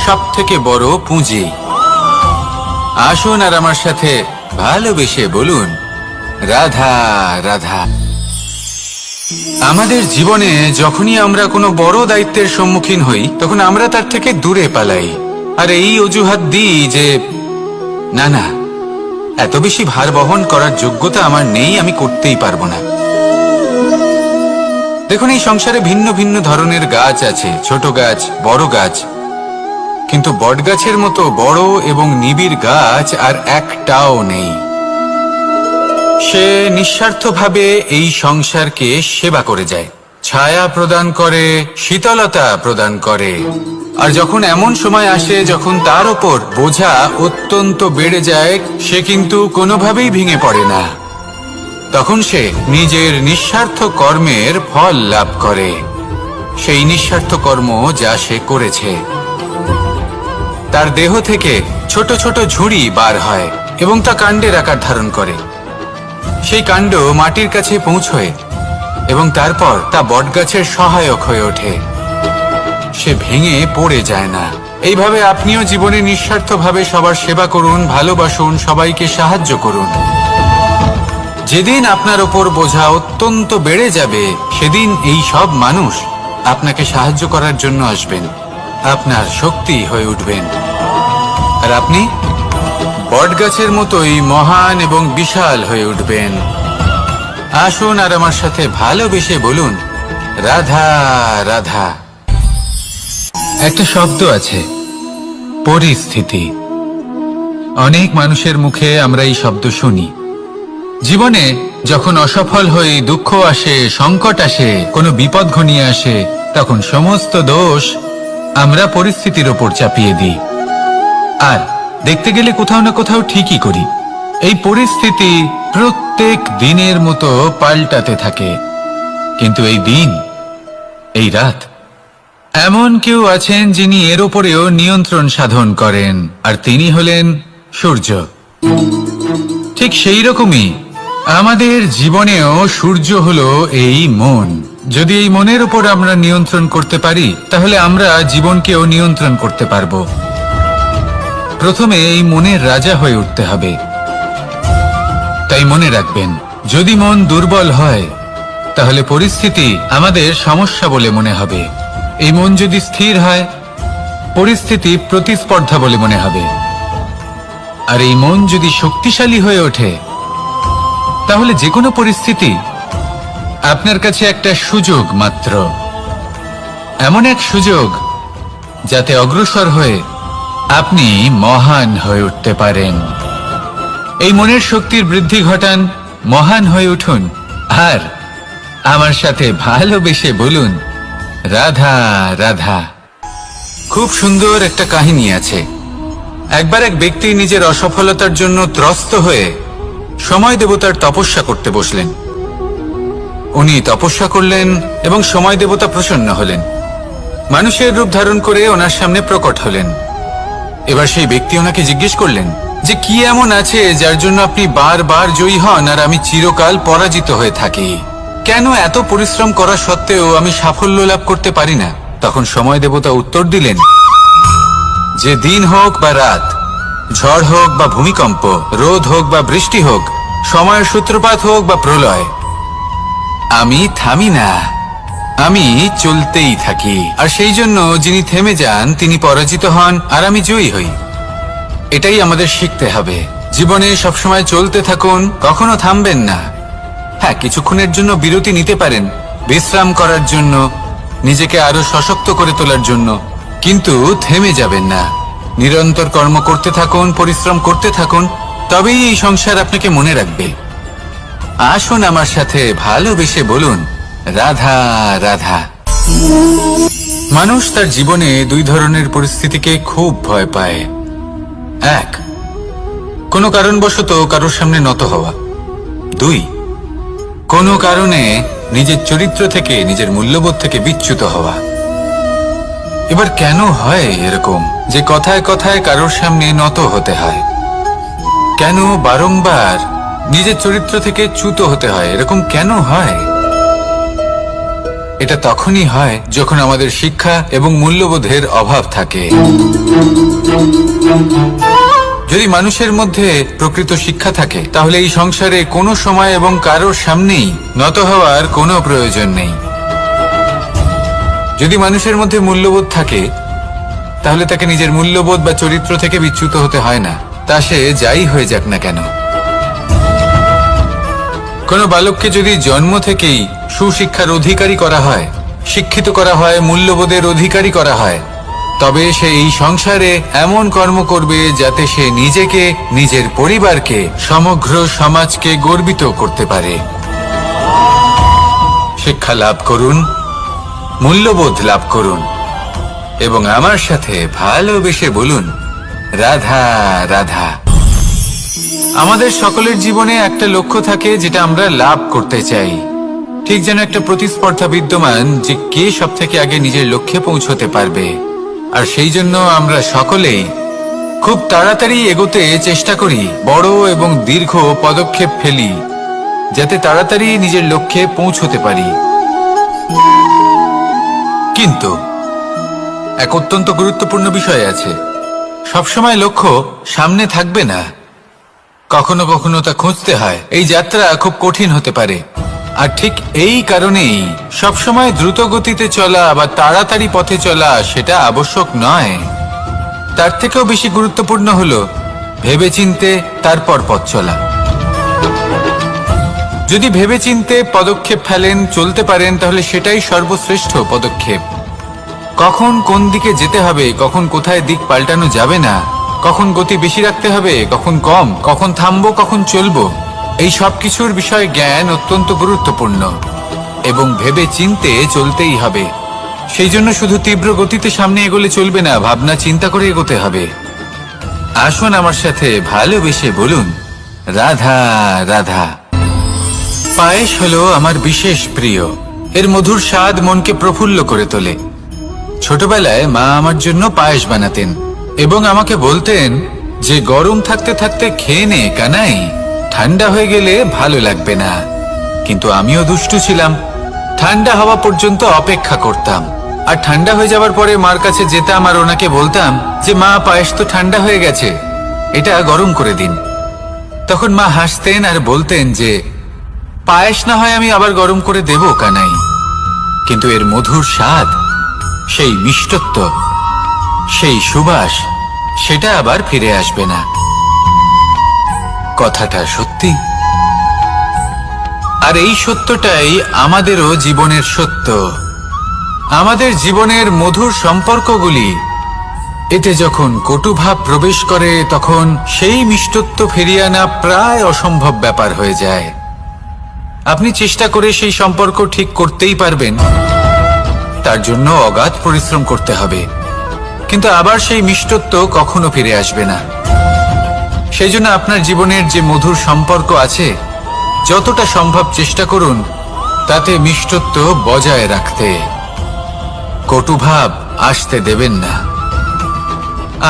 সব থেকে বড় পুঁজি। আসুন আর আমার সাথে ভালোবেসে বলুন, রাধা রাধা। আমাদের জীবনে যখনই আমরা কোনো বড় দায়িত্বের সম্মুখীন হই, তখন আমরা তার থেকে দূরে পালাই আর এই অজুহাত দিই যে না না, এত বেশি ভার বহন করার যোগ্যতা আমার নেই, আমি করতেই পারবো না। দেখুন, এই সংসারে ভিন্ন ভিন্ন ধরনের গাছ আছে, ছোট গাছ, বড় গাছ, কিন্তু বটগাছের মতো বড় এবং নিবিড় গাছ আর একটাও নেই। সে নিঃস্বার্থভাবে এই সংসারকে সেবা করে যায়, ছায়া প্রদান করে, শীতলতা প্রদান করে। আর যখন এমন সময় আসে যখন তার ওপর বোঝা অত্যন্ত বেড়ে যায়, সে কিন্তু কোনোভাবেই ভেঙে পড়ে না। তখন সে নিজের নিঃস্বার্থ কর্মের ফল লাভ করে, সেই নিঃস্বার্থ কর্ম যা সে করেছে। তার দেহ থেকে ছোট ছোট ঝুড়ি বার হয় এবং তা কাণ্ডের আকার ধারণ করে। সেই কাণ্ড মাটির কাছে পৌঁছয় এবং তারপর তা বটগাছের সহায়ক হয়ে ওঠে। সে ভেঙে পড়ে যায় না। এইভাবে আপনিও জীবনে নিঃস্বার্থভাবে সবার সেবা করুন, ভালোবাসুন, সবাইকে সাহায্য করুন। যেদিন আপনার ওপর বোঝা অত্যন্ত বেড়ে যাবে, সেদিন এই সব মানুষ আপনাকে সাহায্য করার জন্য আসবেন, আপনার শক্তি হয়ে উঠবেন। আর আপনি বটগাছের মতোই মহান এবং বিশাল হয়ে উঠবেন। আসুন আর আমার সাথে ভালোবেসে বলুন, রাধা রাধা। একটা শব্দ আছে, পরিস্থিতি। অনেক মানুষের মুখে আমরা এই শব্দ শুনি। জীবনে যখন অসফল হয়ে দুঃখ আসে, সংকট আসে, কোনো বিপদ ঘনিয়ে আসে, তখন সমস্ত দোষ আমরা পরিস্থিতির ওপর চাপিয়ে দিই। আর দেখতে গেলে কোথাও না কোথাও ঠিকই করি। এই পরিস্থিতি প্রত্যেক দিনের মতো পাল্টাতে থাকে, কিন্তু এই দিন, এই রাত, এমন কেউ আছেন যিনি এর ওপরেও নিয়ন্ত্রণ সাধন করেন, আর তিনি হলেন সূর্য। ঠিক সেই রকমই আমাদের জীবনেও সূর্য হলো এই মন। যদি এই মনের উপর আমরা নিয়ন্ত্রণ করতে পারি, তাহলে আমরা জীবনকেও নিয়ন্ত্রণ করতে পারবো। প্রথমে এই মনের রাজা হয়ে উঠতে হবে। তাই মনে রাখবেন, যদি মন দুর্বল হয় তাহলে পরিস্থিতি আমাদের সমস্যা বলে মনে হবে। এই মন যদি স্থির হয়, পরিস্থিতি প্রতিস্পর্ধা বলে মনে হবে। আর এই মন যদি শক্তিশালী হয়ে ওঠে, তাহলে যে কোনো পরিস্থিতি আপনার কাছে একটা সুযোগ মাত্র, এমন এক সুযোগ যাতে অগ্রসর হয়ে আপনি মহান হয়ে উঠতে পারেন। এই মনের শক্তির বৃদ্ধি ঘটান, মহান হয়ে উঠুন, আর আমার সাথে ভালোবেসে বলুন, রাধা রাধা। খুব সুন্দর একটা কাহিনী আছে। একবার এক ব্যক্তি নিজের অসফলতার জন্য ত্রস্ত হয়ে সময় দেবতার তপস্যা করতে বসলেন। উনি তপস্যা করলেন এবং সময় দেবতা প্রসন্ন হলেন, মানুষের রূপ ধারণ করে ওনার সামনে প্রকট হলেন। এবার সেই ব্যক্তি ওনাকে জিজ্ঞেস করলেন যে কি এমন আছে যার জন্য আপনি বারবার জয়ী হন আর আমি চিরকাল পরাজিত হয়ে থাকি? কেন এত পরিশ্রম করা সত্ত্বেও আমি সাফল্য লাভ করতে পারি না? তখন সময় দেবতা উত্তর দিলেন যে দিন হোক বা রাত, ঝড় হোক বা ভূমিকম্প, রোদ হোক বা বৃষ্টি হোক, সময়ের সূত্রপাত হোক বা প্রলয়, আমি থামি না, আমি চলতেই থাকি। আর সেই জন্য যিনি থেমে যান তিনি পরাজিত হন আর আমি জয়ী হই। এটাই আমাদের শিখতে হবে। জীবনে সবসময় চলতে থাকুন, কখনো থামবেন না। হ্যাঁ, কিছুক্ষণের জন্য বিরতি নিতে পারেন, বিশ্রাম করার জন্য, নিজেকে আরো সশক্ত করে তোলার জন্য, কিন্তু থেমে যাবেন না। নিরন্তর কর্ম করতে থাকুন, পরিশ্রম করতে থাকুন, তবেই এই সংসার আপনাকে মনে রাখবে। আসুন আমার সাথে ভালোবেসে বলুন, রাধা রাধা। মানুষ তার জীবনে দুই ধরনের পরিস্থিতিকে খুব ভয় পায়। এক, কোনো কারণবশত কারোর সামনে নত হওয়া। দুই, কোনো কারণে নিজের চরিত্র থেকে, নিজের মূল্যবোধ থেকে বিচ্যুত হওয়া। এবার কেন হয় এরকম যে কথায় কথায় কারোর সামনে নত হতে হয়? কেন বারংবার নিজের চরিত্র থেকে চ্যুত হতে হয়? এরকম কেন হয়? এটা তখনই হয় যখন আমাদের শিক্ষা এবং মূল্যবোধের অভাব থাকে। যদি মানুষের মধ্যে প্রকৃত শিক্ষা থাকে, তাহলে এই সংসারে কোনো সময় এবং কারোর সামনেই নত হওয়ার কোনো প্রয়োজন নেই। যদি মানুষের মধ্যে মূল্যবোধ থাকে, তাহলে তাকে নিজের মূল্যবোধ বা চরিত্র থেকে বিচ্যুত হতে হয় না, তা সে যাই হয়ে যাক না কেন। কোনো বালককে যদি জন্ম থেকেই সুশিক্ষার অধিকারী করা হয়, শিক্ষিত করা হয়, মূল্যবোধের অধিকারী করা হয়, তবে সে এই সংসারে এমন কর্ম করবে যাতে সে নিজেকে, নিজের পরিবারকে, সমগ্র সমাজকে গর্বিত করতে পারে। শিক্ষা লাভ করুন, মূল্যবোধ লাভ করুন এবং আমার সাথে ভালোবেসে বলুন, রাধা রাধা। আমাদের সকলের জীবনে একটা লক্ষ্য থাকে যেটা আমরা লাভ করতে চাই। ঠিক যেন একটা প্রতিস্পর্ধা বিদ্যমান যে কে সব থেকে আগে নিজের লক্ষ্যে পৌঁছতে পারবে। আর সেই জন্য আমরা সকলেই খুব তাড়াতাড়ি এগোতে চেষ্টা করি, বড় এবং দীর্ঘ পদক্ষেপ ফেলি যাতে তাড়াতাড়ি নিজের লক্ষ্যে পৌঁছতে পারি। কিন্তু এক অত্যন্ত গুরুত্বপূর্ণ বিষয় আছে, সবসময় লক্ষ্য সামনে থাকবে না, কখনো কখনো তা খুঁজতে হয়। এই যাত্রা খুব কঠিন হতে পারে। আর ঠিক এই কারণেই সবসময় দ্রুত গতিতে চলা বা তাড়াতাড়ি পথে চলা সেটা আবশ্যক নয়। তার থেকেও বেশি গুরুত্বপূর্ণ হলো ভেবেচিন্তে তারপর পথ চলা। যদি ভেবেচিন্তে পদক্ষেপ ফেলেন, চলতে পারেন, তাহলে সেটাই সর্বশ্রেষ্ঠ পদক্ষেপ। কখন কোন দিকে যেতে হবে, কখন কোথায় দিক পাল্টানো যাবে না, কখন গতি বেশি রাখতে হবে, কখন কম, কখন থামবো, কখন চলবো, এই সব কিছুর বিষয়ে জ্ঞান অত্যন্ত গুরুত্বপূর্ণ এবং ভেবে চিন্তে চলতেই হবে। সেই জন্য শুধু তীব্র গতিতে সামনে এগোলে চলবে না, ভাবনা চিন্তা করে এগোতে হবে। আসুন আমার সাথে ভালোবেসে বলুন, রাধা রাধা। পায়েস হলো আমার বিশেষ প্রিয়। এর মধুর স্বাদ মনকে প্রফুল্ল করে তোলে। ছোটবেলায় মা আমার জন্য পায়েস বানাতেন এবং আমাকে বলতেন যে গরম থাকতে থাকতে খেয়ে নে কানাই, ঠান্ডা হয়ে গেলে ভালো লাগবে না। কিন্তু আমিও দুষ্টু ছিলাম, ঠান্ডা হওয়া পর্যন্ত অপেক্ষা করতাম, আর ঠান্ডা হয়ে যাওয়ার পরে মার কাছে যেতাম আর ওনাকে বলতাম যে মা, পায়েস তো ঠান্ডা হয়ে গেছে, এটা গরম করে দিন। তখন মা হাসতেন আর বলতেন যে পায়েস না হয় আমি আবার গরম করে দেব কানাই, কিন্তু এর মধুর স্বাদ, সেই মিষ্টত্ব, সেই সুবাস, সেটা আবার ফিরে আসবে না। কথাটা সত্যি। আর এই সত্যটাই আমাদেরও জীবনের সত্য। আমাদের জীবনের মধুর সম্পর্কগুলি, এতে যখন কটুভাব প্রবেশ করে তখন সেই মিষ্টত্ব ফিরিয়ে আনা প্রায় অসম্ভব ব্যাপার হয়ে যায়। আপনি চেষ্টা করে সেই সম্পর্ক ঠিক করতেই পারবেন, তার জন্য অগাধ পরিশ্রম করতে হবে, কিন্তু আবার সেই মিষ্টত্ব কখনো ফিরে আসবে না। সেই জন্য আপনার জীবনের যে মধুর সম্পর্ক আছে, যতটা সম্ভব চেষ্টা করুন তাতে মিষ্টত্ব বজায় রাখতে। কটুভাব আসতে দেবেন না।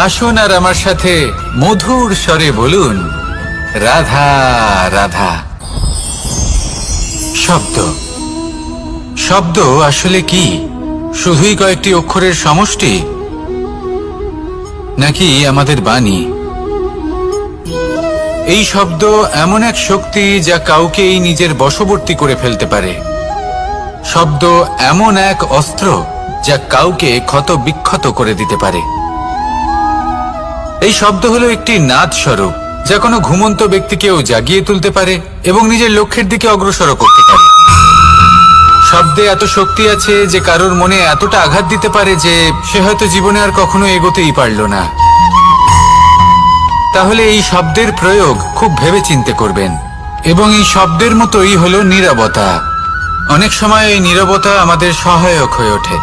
আসুন আর আমার সাথে মধুর স্বরে বলুন, রাধা রাধা। শব্দ, শব্দ আসলে কি? শুধুই কয়েকটি অক্ষরের সমষ্টি, নাকি আমাদের বাণী? এই শব্দ এমন এক শক্তি যা কাউকেই নিজের বশবর্তী করে ফেলতে পারে। শব্দ এমন এক অস্ত্র যা কাউকে ক্ষত বিক্ষত করে দিতে পারে। এই শব্দ হলো একটি নাদ স্বরূপ যা কোনো ঘুমন্ত ব্যক্তিকেও জাগিয়ে তুলতে পারে এবং নিজের লক্ষ্যের দিকে অগ্রসর করতে পারে। শব্দে এত শক্তি আছে যে কারোর মনে এতটা আঘাত দিতে পারে যে সে হয়তো জীবনে আর কখনো এগোতেই পারল না। তাহলে এই শব্দের প্রয়োগ খুব ভেবেচিন্তে করবেন। এবং এই শব্দের মতোই হলো নীরবতা। অনেক সময় এই নীরবতা আমাদের সহায়ক হয়ে ওঠে।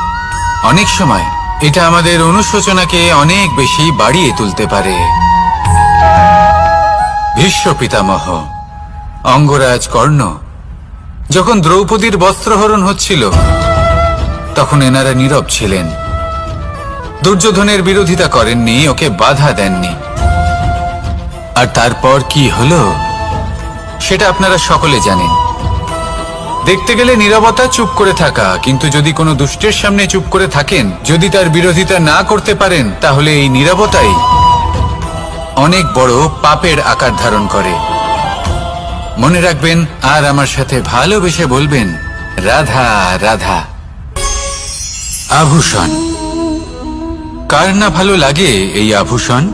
অনেক সময় এটা আমাদের অনুশোচনাকে অনেক বেশি বাড়িয়ে তুলতে পারে। ভীষ্ম পিতামহ, অঙ্গরাজ কর্ণ, যখন দ্রৌপদীর বস্ত্রহরণ হচ্ছিল তখন এনারা নীরব ছিলেন। দুর্যোধনের বিরোধিতা করেননি, ওকে বাধা দেননি। আর তারপর কি হলো সেটা আপনারা সকলে জানেন। দেখতে গেলে নীরবতা চুপ করে থাকা, কিন্তু যদি কোনো দুষ্টের সামনে চুপ করে থাকেন, যদি তার বিরোধিতা না করতে পারেন, তাহলে এই নীরবতাই অনেক বড় পাপের আকার ধারণ করে। মনে রাখবেন আর আমার সাথে ভালোবেসে বলবেন, রাধা রাধা। আভূষণ, কার না ভালো লাগে এই আভূষণ?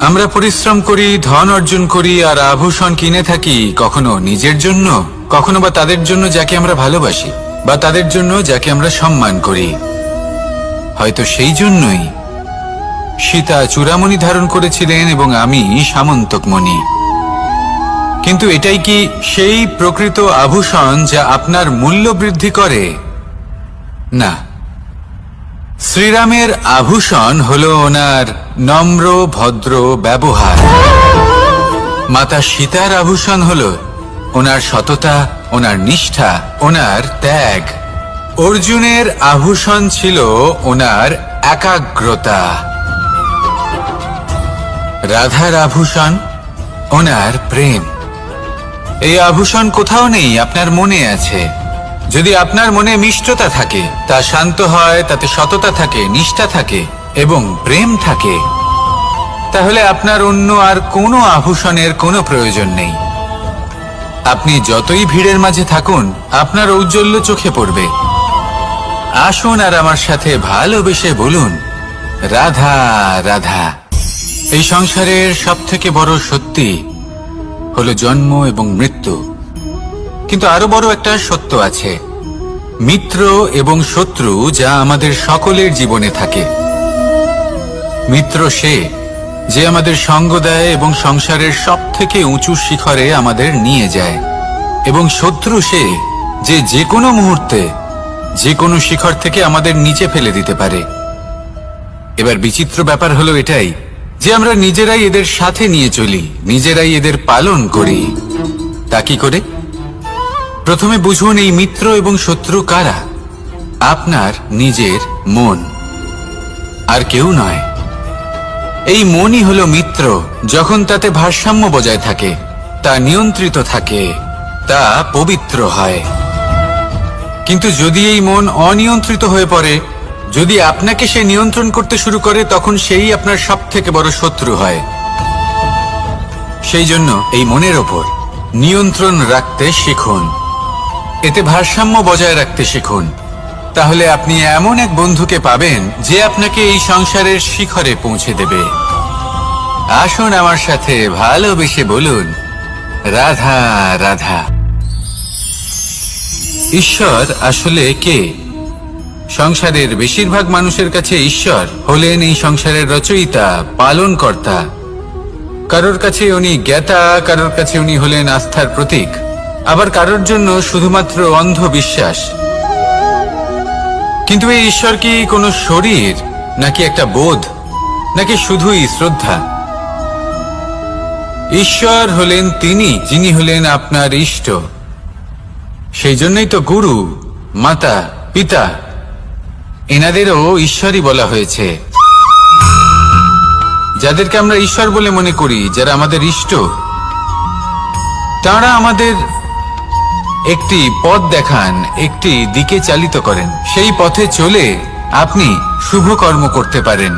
আমরা পরিশ্রম করি, ধন অর্জন করি আর আভূষণ কিনে থাকি, কখনো নিজের জন্য, কখনো বা তাদের জন্য যাকে আমরা ভালোবাসি, বা তাদের জন্য যাকে আমরা সম্মান করি। হয়তো সেই জন্যই সীতা চূড়ামণি ধারণ করেছিলেন এবং আমি সামন্তকমণি। কিন্তু এটাই কি সেই প্রকৃত আভূষণ যা আপনার মূল্য বৃদ্ধি করে? না। শ্রীরামের আভূষণ হলো ওনার নম্র ভদ্র ব্যবহার। মাতা সীতার আভূষণ হলো ওনার সততা, ওনার নিষ্ঠা, ওনার ত্যাগ। অর্জুনের আভূষণ ছিল ওনার একাগ্রতা। রাধার আভূষণ ওনার প্রেম। এই আভূষণ কোথাও নেই, আপনার মনে আছে। যদি আপনার মনে মিষ্টতা থাকে, তা শান্ত হয়, তাতে সততা থাকে, নিষ্ঠা থাকে এবং প্রেম থাকে, তাহলে আপনার অন্য আর কোনো আভূষণের কোনো প্রয়োজন নেই। আপনি যতই ভিড়ের মাঝে থাকুন, আপনার ঔজ্জ্বল্য চোখে পড়বে। আসুন আর আমার সাথে ভালোবেসে বলুন, রাধা রাধা। এই সংসারের সবথেকে বড় সত্যি হলো জন্ম এবং মৃত্যু, কিন্তু আরো বড় একটা সত্য আছে, মিত্র এবং শত্রু, যা আমাদের সকলের জীবনে থাকে। মিত্র সে যে আমাদের সঙ্গ দেয় এবং সংসারের সবথেকে উঁচু শিখরে আমাদের নিয়ে যায়, এবং শত্রু সে যে যে কোনো মুহূর্তে যে কোনো শিখর থেকে আমাদের নিচে ফেলে দিতে পারে। এবার বিচিত্র ব্যাপার হলো এটাই যে আমরা নিজেরাই এদের সাথে নিয়ে চলি, নিজেরাই এদের পালন করি। তা কি করে? প্রথমে বুঝুন এই মিত্র এবং শত্রু কারা। আপনার নিজের মন, আর কেউ নয়। এই মনই হলো মিত্র যখন তাতে ভারসাম্য বজায় থাকে, তা নিয়ন্ত্রিত থাকে, তা পবিত্র হয়। কিন্তু যদি এই মন অনিয়ন্ত্রিত হয়ে পড়ে, যদি আপনাকে সে নিয়ন্ত্রণ করতে শুরু করে, তখন সেই আপনার সবথেকে বড় শত্রু হয়। সেই জন্য এই মনের ওপর নিয়ন্ত্রণ রাখতে শিখুন, এতে ভারসাম্য বজায় রাখতে শিখুন। তাহলে আপনি এমন এক বন্ধুকে পাবেন যে আপনাকে এই সংসারের শিখরে পৌঁছে দেবে। আসুন আমার সাথে ভালোবেসে বলুন, রাধা রাধা। ঈশ্বর আসলে কে? সংসারের বেশিরভাগ মানুষের কাছে ঈশ্বর হলেন এই সংসারের রচয়িতা, পালনকর্তা। কারোর কাছে উনি জ্ঞাতা, কারোর কাছে উনি হলেন আস্থার প্রতীক, আবার কারোর জন্য শুধুমাত্র অন্ধ বিশ্বাস। কিন্তু এই ঈশ্বর কি কোনো শরীর, নাকি একটা বোধ, নাকি শুধুই শ্রদ্ধা? ঈশ্বর হলেন তিনি যিনি হলেন আপনার ইষ্ট। সেই জন্যই তো গুরু, মাতা, পিতা এনাদেরও ঈশ্বরই বলা হয়েছে। যাদেরকে আমরা ঈশ্বর বলে মনে করি, যারা আমাদের ইষ্ট, তারা আমাদের একটি পথ দেখান, একটি দিকে চালিত করেন। সেই পথে চলে আপনি শুভ কর্ম করতে পারেন।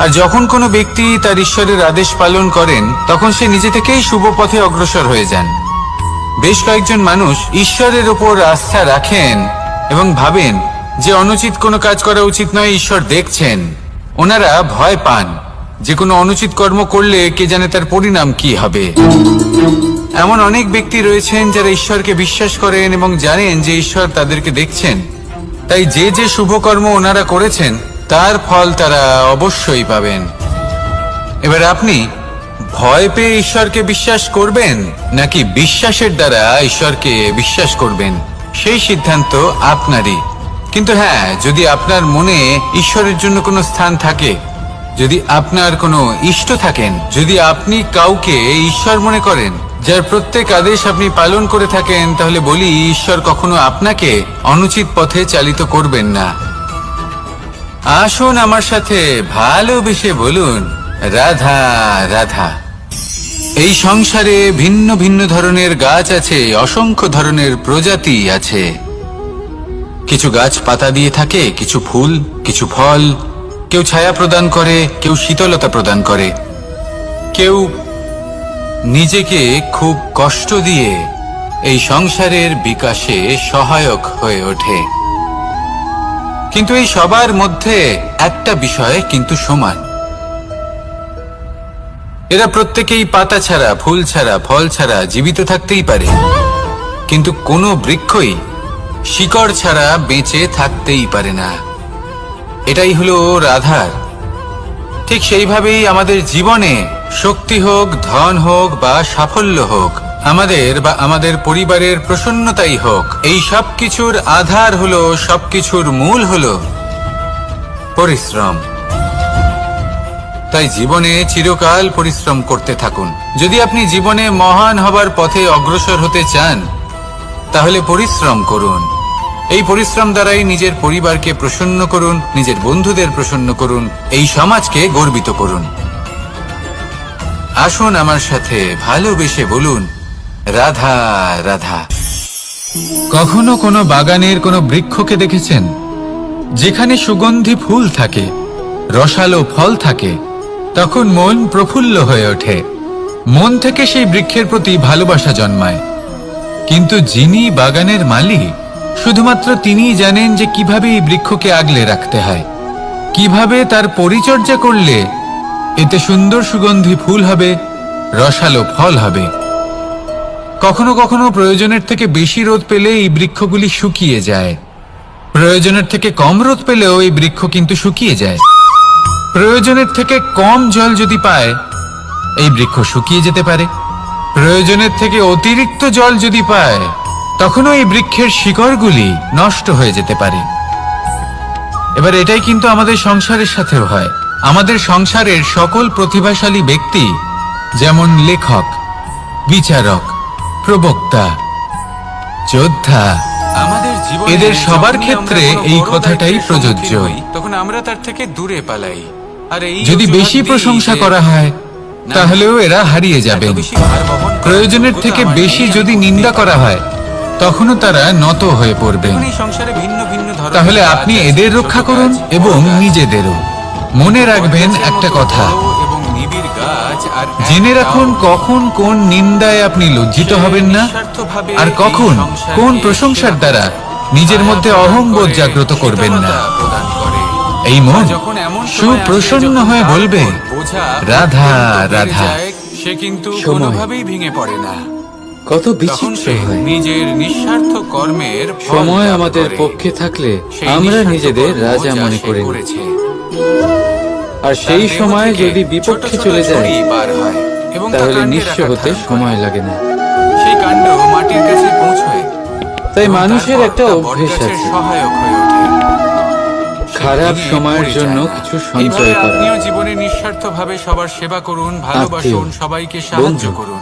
আর যখন কোনো ব্যক্তি তার ঈশ্বরের আদেশ পালন করেন, তখন সে নিজে থেকেই শুভ পথে অগ্রসর হয়ে যান। বেশ কয়েকজন মানুষ ঈশ্বরের ওপর আস্থা রাখেন এবং ভাবেন যে অনুচিত কোনো কাজ করা উচিত নয়, ঈশ্বর দেখছেন। ওনারা ভয় পান যে কোনো অনুচিত কর্ম করলে কে জানে তার পরিণাম কি হবে। এমন অনেক ব্যক্তি রয়েছেন যারা ঈশ্বরকে বিশ্বাস করেন এবং জানেন যে ঈশ্বর তাদেরকে দেখছেন। তাই যে যে শুভ কর্ম ওনারা করেছেন তার ফল তারা অবশ্যই পাবেন। এবার আপনি ভয় পেয়ে ঈশ্বরকে বিশ্বাস করবেন, নাকি বিশ্বাসের দ্বারা ঈশ্বরকে বিশ্বাস করবেন, সেই সিদ্ধান্ত আপনারই। কিন্তু হ্যাঁ, যদি আপনার মনে ঈশ্বরের জন্য কোনো স্থান থাকে, যদি আপনার কোনো ইষ্ট থাকেন, যদি আপনি কাউকে ঈশ্বর মনে করেন, যার প্রত্যেক আদেশ আপনি পালন করে থাকেন, তাহলে বলি ঈশ্বর কখনো আপনাকে অনুচিত পথে চালিত করবেন না। আসুন আমার সাথে ভালোবেসে বলুন, রাধা রাধা। এই সংসারে ভিন্ন ভিন্ন ধরনের গাছ আছে, অসংখ্য ধরনের প্রজাতি আছে। কিছু গাছ পাতা দিয়ে থাকে, কিছু ফুল, কিছু ফল। কেউ ছায়া প্রদান করে, কেউ শীতলতা প্রদান করে, কেউ নিজেকে খুব কষ্ট দিয়ে এই সংসারের বিকাশে সহায়ক হয়ে ওঠে। কিন্তু এই সবার মধ্যে একটা বিষয় কিন্তু সমান। এরা প্রত্যেকেই পাতা ছাড়া, ফুল ছাড়া, ফল ছাড়া জীবিত থাকতেই পারে, কিন্তু কোনো বৃক্ষই শিকড় ছাড়া বেঁচে থাকতেই পারে না। এটাই হলো রাধার। ঠিক সেইভাবেই আমাদের জীবনে শক্তি হোক, ধন হোক বা সাফল্য হোক, আমাদের বা আমাদের পরিবারের প্রসন্নতাই হোক, এই সব কিছুর আধার হলো, সবকিছুর মূল হলো পরিশ্রম। তাই জীবনে চিরকাল পরিশ্রম করতে থাকুন। যদি আপনি জীবনে মহান হবার পথে অগ্রসর হতে চান, তাহলে পরিশ্রম করুন। এই পরিশ্রম দ্বারাই নিজের পরিবারকে প্রসন্ন করুন, নিজের বন্ধুদের প্রসন্ন করুন, এই সমাজকে গর্বিত করুন। আসুন আমার সাথে ভালোবেসে বলুন, রাধা রাধা। কখনো কোনো বাগানের কোনো বৃক্ষকে দেখেছেন যেখানে সুগন্ধি ফুল থাকে, রসালো ফল থাকে? তখন মন প্রফুল্ল হয়ে ওঠে, মন থেকে সেই বৃক্ষের প্রতি ভালোবাসা জন্মায়। কিন্তু যিনি বাগানের মালিক, শুধুমাত্র তিনিই জানেন যে কিভাবে এই বৃক্ষকে আগলে রাখতে হয়, কিভাবে তার পরিচর্যা করলে এতে সুন্দর সুগন্ধি ফুল হবে, রসালো ফল হবে। কখনো কখনো প্রয়োজনের থেকে বেশি রোদ পেলে এই বৃক্ষগুলি শুকিয়ে যায়, প্রয়োজনের থেকে কম রোদ পেলেও এই বৃক্ষ কিন্তু শুকিয়ে যায়। প্রয়োজনের থেকে কম জল যদি পায়, এই বৃক্ষ শুকিয়ে যেতে পারে। প্রয়োজনের থেকে অতিরিক্ত জল যদি পায়, তখনও এই বৃক্ষের শিকড়গুলি নষ্ট হয়ে যেতে পারে। এবার এটাই কিন্তু আমাদের সংসারের সাথেও হয়। আমাদের সংসারের সকল প্রতিভাশালী ব্যক্তি, যেমন লেখক, বিচারক, প্রবক্তা, যোদ্ধা, আমাদের জীবনে এদের সবার ক্ষেত্রে এই কথাটাই প্রযোজ্য। তখন আমরা তার থেকে দূরে পালাই। আর যদি বেশি প্রশংসা করা হয়, তাহলেও এরা হারিয়ে যাবে। প্রয়োজনের থেকে বেশি যদি নিন্দা করা হয়, তখনও তারা নত হয়ে পড়বে। তাহলে আপনি এদের রক্ষা করুন এবং নিজেদেরও। মনে রাখবেন একটা কথা, জেনে রাখুন কখন কোন নিন্দায় আপনি লজ্জিত হবেন না, আর কখন কোন প্রশংসার দ্বারা নিজের মধ্যে অহংবোধ জাগ্রত করবেন না। এই মন সুপ্রসন্ন হয়ে বলবে, বোঝা রাধা, অত্যন্ত বেড়ে রাধা। যায়, সে কিন্তু সময়। কোনোভাবেই ভেঙে পড়ে না। কত তখন বিচিত্র সে হয়। নিজের নিঃস্বার্থ কর্মের ফল সময় লাভ আমাদের করে। পক্ষে থাকলে সেই আমরা নিঃস্বার্থ নিজেদের কর্ম রাজা যা মনে সে করে নিই। করেছে। আর তার সেই দেহ সময় থেকে যদি ছোট বিপক্ষে ছোট চলে যায় ঝুড়ি বার হয় এবং তা তাহলে কাণ্ডে নিঃস্ব আকার হতে ধারণ করে। সময় লাগে না। সেই কাণ্ড মাটির কাছে পৌঁছয় তাই এবং মানুষের তারপর একটা তা অভ্যেস বটগাছের আছে, সহায়ক হয়ে ওঠে। সে খারাপ ভেঙে সময়ের পড়ে জন্য যায় না। কিছু সঞ্চয় এইভাবে করা। আপনিও জীবনে নিঃস্বার্থভাবে সবার সেবা করুন, ভালোবাসুন, আত্মীয়, সবাইকে সাহায্য বন্ধু, করুন।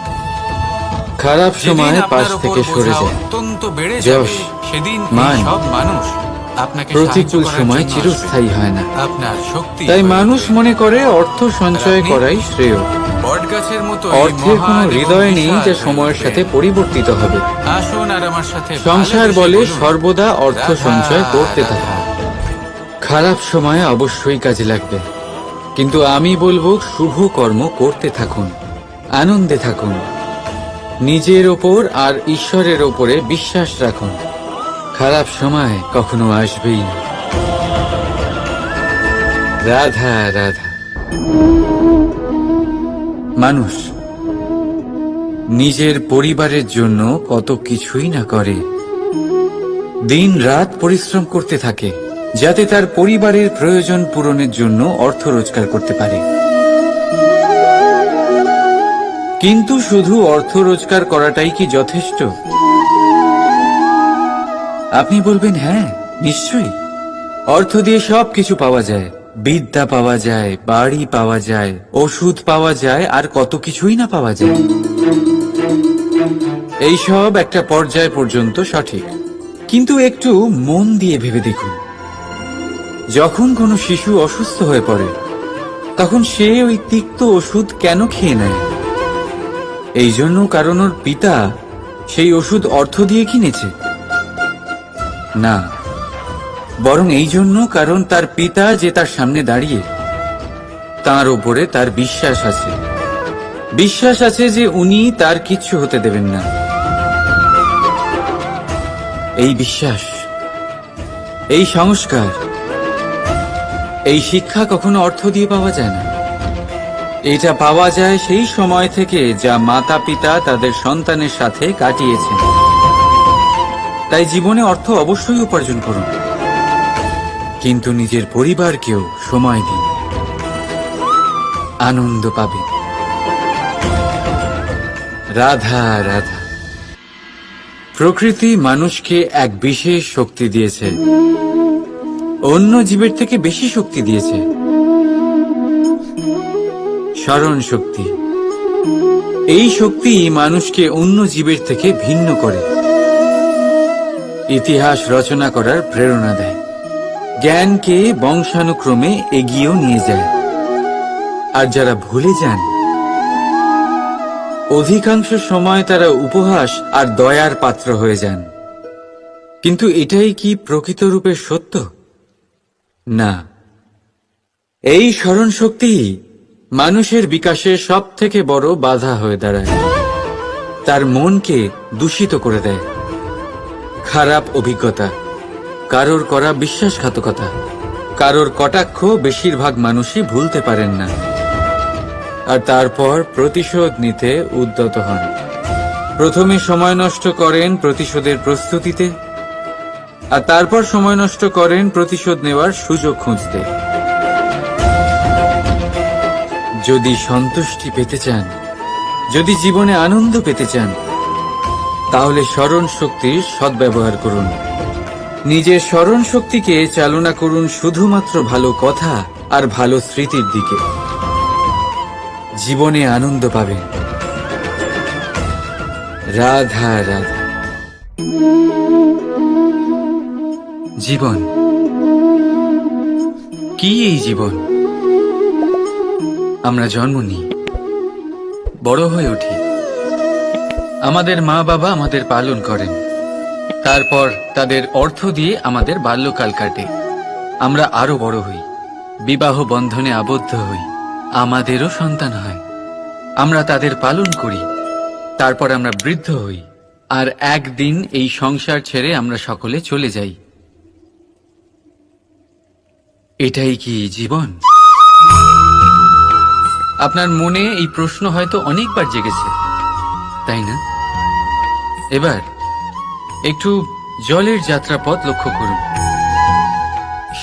খারাপ যেদিন সময় পাশ আপনার উপর থেকে সরে বোঝা যায়। অত্যন্ত বেড়ে যশ, যাবে, সেদিন এই মান, সব মানুষ আপনাকে সাহায্য প্রতিকূল করার সময় জন্য চিরস্থায়ী আসবে। হয় না। আপনার শক্তি তাই হয়ে মানুষ উঠবে। মনে করে অর্থ সঞ্চয় আপনি? করাই শ্রেয়। বটগাছের মতো অর্থের কোনো হৃদয় নেই যা সময়ের সাথে পরিবর্তিত হবে। আসুন আর আমার সাথে সংসার ভালোবেসে বলে বলুন, সর্বদা অর্থ রাধা, সঞ্চয় করতে রাধা। থাকা। খারাপ সময়ে অবশ্যই কাজে লাগবে, কিন্তু আমি বলবো শুভ কর্ম করতে থাকুন, আনন্দে থাকুন, নিজের ওপর আর ঈশ্বরের ওপরে বিশ্বাস রাখুন। খারাপ সময় কখনো আসবেই না। রাধা রাধা। মানুষ নিজের পরিবারের জন্য কত কিছুই না করে, দিন রাত পরিশ্রম করতে থাকে যাতে তার পরিবারের প্রয়োজন পূরণের জন্য অর্থ রোজগার করতে পারে। কিন্তু শুধু অর্থ রোজগার করাটাই কি যথেষ্ট? আপনি বলবেন হ্যাঁ, নিশ্চয়ই। অর্থ দিয়ে সব কিছু পাওয়া যায়, বিদ্যা পাওয়া যায়, বাড়ি পাওয়া যায়, ওষুধ পাওয়া যায়, আর কত কিছুই না পাওয়া যায়। এই সব একটা পর্যায় পর্যন্ত সঠিক, কিন্তু একটু মন দিয়ে ভেবে দেখুন, যখন কোনো শিশু অসুস্থ হয়ে পড়ে তখন সে ওই তিক্ত ওষুধ কেন খেয়ে নেয়? এই জন্য কারণ ওর পিতা সেই ওষুধ অর্থ দিয়ে কিনেছে? না, বরং এই জন্য কারণ তার পিতা যে তার সামনে দাঁড়িয়ে, তার ওপরে তার বিশ্বাস আছে। বিশ্বাস আছে যে উনি তার কিচ্ছু হতে দেবেন না। এই বিশ্বাস, এই সংস্কার, এই শিক্ষা কখনো অর্থ দিয়ে পাওয়া যায় না। এটা পাওয়া যায় সেই সময় থেকে যা মাতা পিতা তাদের সন্তানের সাথে কাটিয়েছেন। তাই জীবনে অর্থ অবশ্যই উপার্জন করুন, কিন্তু নিজের পরিবারকেও সময় দিন, আনন্দ পাবেন। রাধা রাধা। প্রকৃতি মানুষকে এক বিশেষ শক্তি দিয়েছে, অন্য জীবের থেকে বেশি শক্তি দিয়েছে, স্মরণ শক্তি। এই শক্তি মানুষকে অন্য জীবের থেকে ভিন্ন করে, ইতিহাস রচনা করার প্রেরণা দেয়, জ্ঞানকে বংশানুক্রমে এগিয়েও নিয়ে যায়। আর যারা ভুলে যান, অধিকাংশ সময় তারা উপহাস আর দয়ার পাত্র হয়ে যান। কিন্তু এটাই কি প্রকৃত রূপে সত্য? না। এই স্মরণ শক্তি মানুষের বিকাশের সব থেকে বড় বাধা হয়ে দাঁড়ায়, তার মনকে দূষিত করে দেয়। খারাপ অভিজ্ঞতা, কারোর করা বিশ্বাসঘাতকতা, কারোর কটাক্ষ বেশিরভাগ মানুষই ভুলতে পারেন না, আর তারপর প্রতিশোধ নিতে উদ্যত হন। প্রথমে সময় নষ্ট করেন প্রতিশোধের প্রস্তুতিতে, আর তারপর সময় নষ্ট করেন প্রতিশোধ নেওয়ার সুযোগ খুঁজতে। যদি সন্তুষ্টি পেতে চান, যদি জীবনে আনন্দ পেতে চান, তাহলে স্মরণ শক্তির সদ্ব্যবহার করুন। নিজের স্মরণ শক্তিকে চালনা করুন শুধুমাত্র ভালো কথা আর ভালো স্মৃতির দিকে। জীবনে আনন্দ পাবেন। রাধা রাধা। জীবন কি? এই জীবন আমরা জন্ম নিই, বড় হয়ে উঠি, আমাদের মা বাবা আমাদের পালন করেন, তারপর তাদের অর্থ দিয়ে আমাদের বাল্যকাল কাটে, আমরা আরো বড় হই, বিবাহ বন্ধনে আবদ্ধ হই, আমাদেরও সন্তান হয়, আমরা তাদের পালন করি, তারপর আমরা বৃদ্ধ হই, আর একদিন এই সংসার ছেড়ে আমরা সকলে চলে যাই। এটাই কি জীবন? আপনার মনে এই প্রশ্ন হয়তো অনেকবার জেগেছে, তাই না? এবার একটু জলের যাত্রাপথ লক্ষ্য করুন।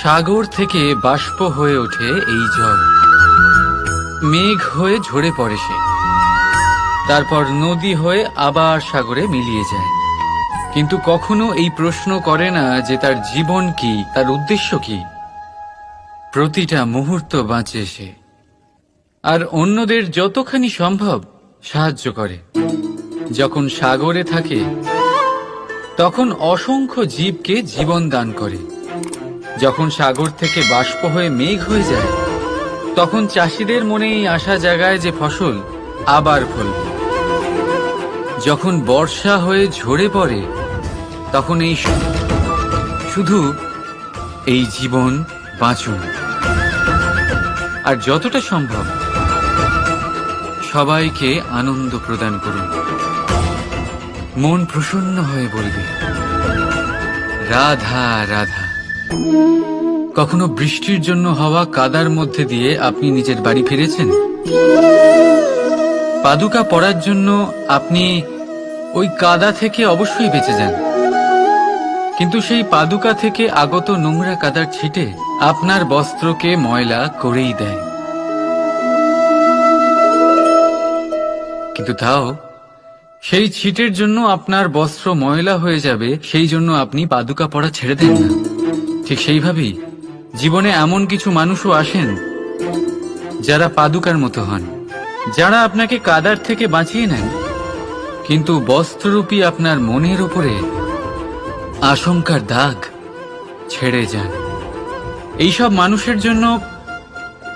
সাগর থেকে বাষ্প হয়ে ওঠে এই জল, মেঘ হয়ে ঝরে পড়ে সে, তারপর নদী হয়ে আবার সাগরে মিলিয়ে যায়। কিন্তু কখনো এই প্রশ্ন করে না যে তার জীবন কি, তার উদ্দেশ্য কি। প্রতিটা মুহূর্ত বাঁচে সে, আর অন্যদের যতখানি সম্ভব সাহায্য করে। যখন সাগরে থাকে তখন অসংখ্য জীবকে জীবন দান করে। যখন সাগর থেকে বাষ্প হয়ে মেঘ হয়ে যায় তখন চাষিদের মনে এই আশা জাগায় যে ফসল আবার ফলবে। যখন বর্ষা হয়ে ঝরে পড়ে তখন এই শুধু এই জীবন বাঁচুন, আর যতটা সম্ভব সবাইকে আনন্দ প্রদান করুন। মন প্রসন্ন হয়ে বলবে রাধা রাধা। কখনো বৃষ্টির জন্য হওয়া কাদার মধ্যে দিয়ে আপনি নিজের বাড়ি ফিরেছেন? পাদুকা পরার জন্য আপনি ওই কাদা থেকে অবশ্যই বেঁচে যান, কিন্তু সেই পাদুকা থেকে আগত নোংরা কাদার ছিটে আপনার বস্ত্রকে ময়লা করেই দেয়। কিন্তু তাও সেই ছিটের জন্য আপনার বস্ত্র ময়লা হয়ে যাবে, সেই জন্য আপনি পাদুকা পরা ছেড়ে দেন না। ঠিক সেইভাবেই জীবনে এমন কিছু মানুষও আসেন যারা পাদুকার মতো হন, যারা আপনাকে কাদার থেকে বাঁচিয়ে নেন, কিন্তু বস্ত্ররূপী আপনার মনের উপরে আশঙ্কার দাগ ছেড়ে যান। এইসব মানুষের জন্য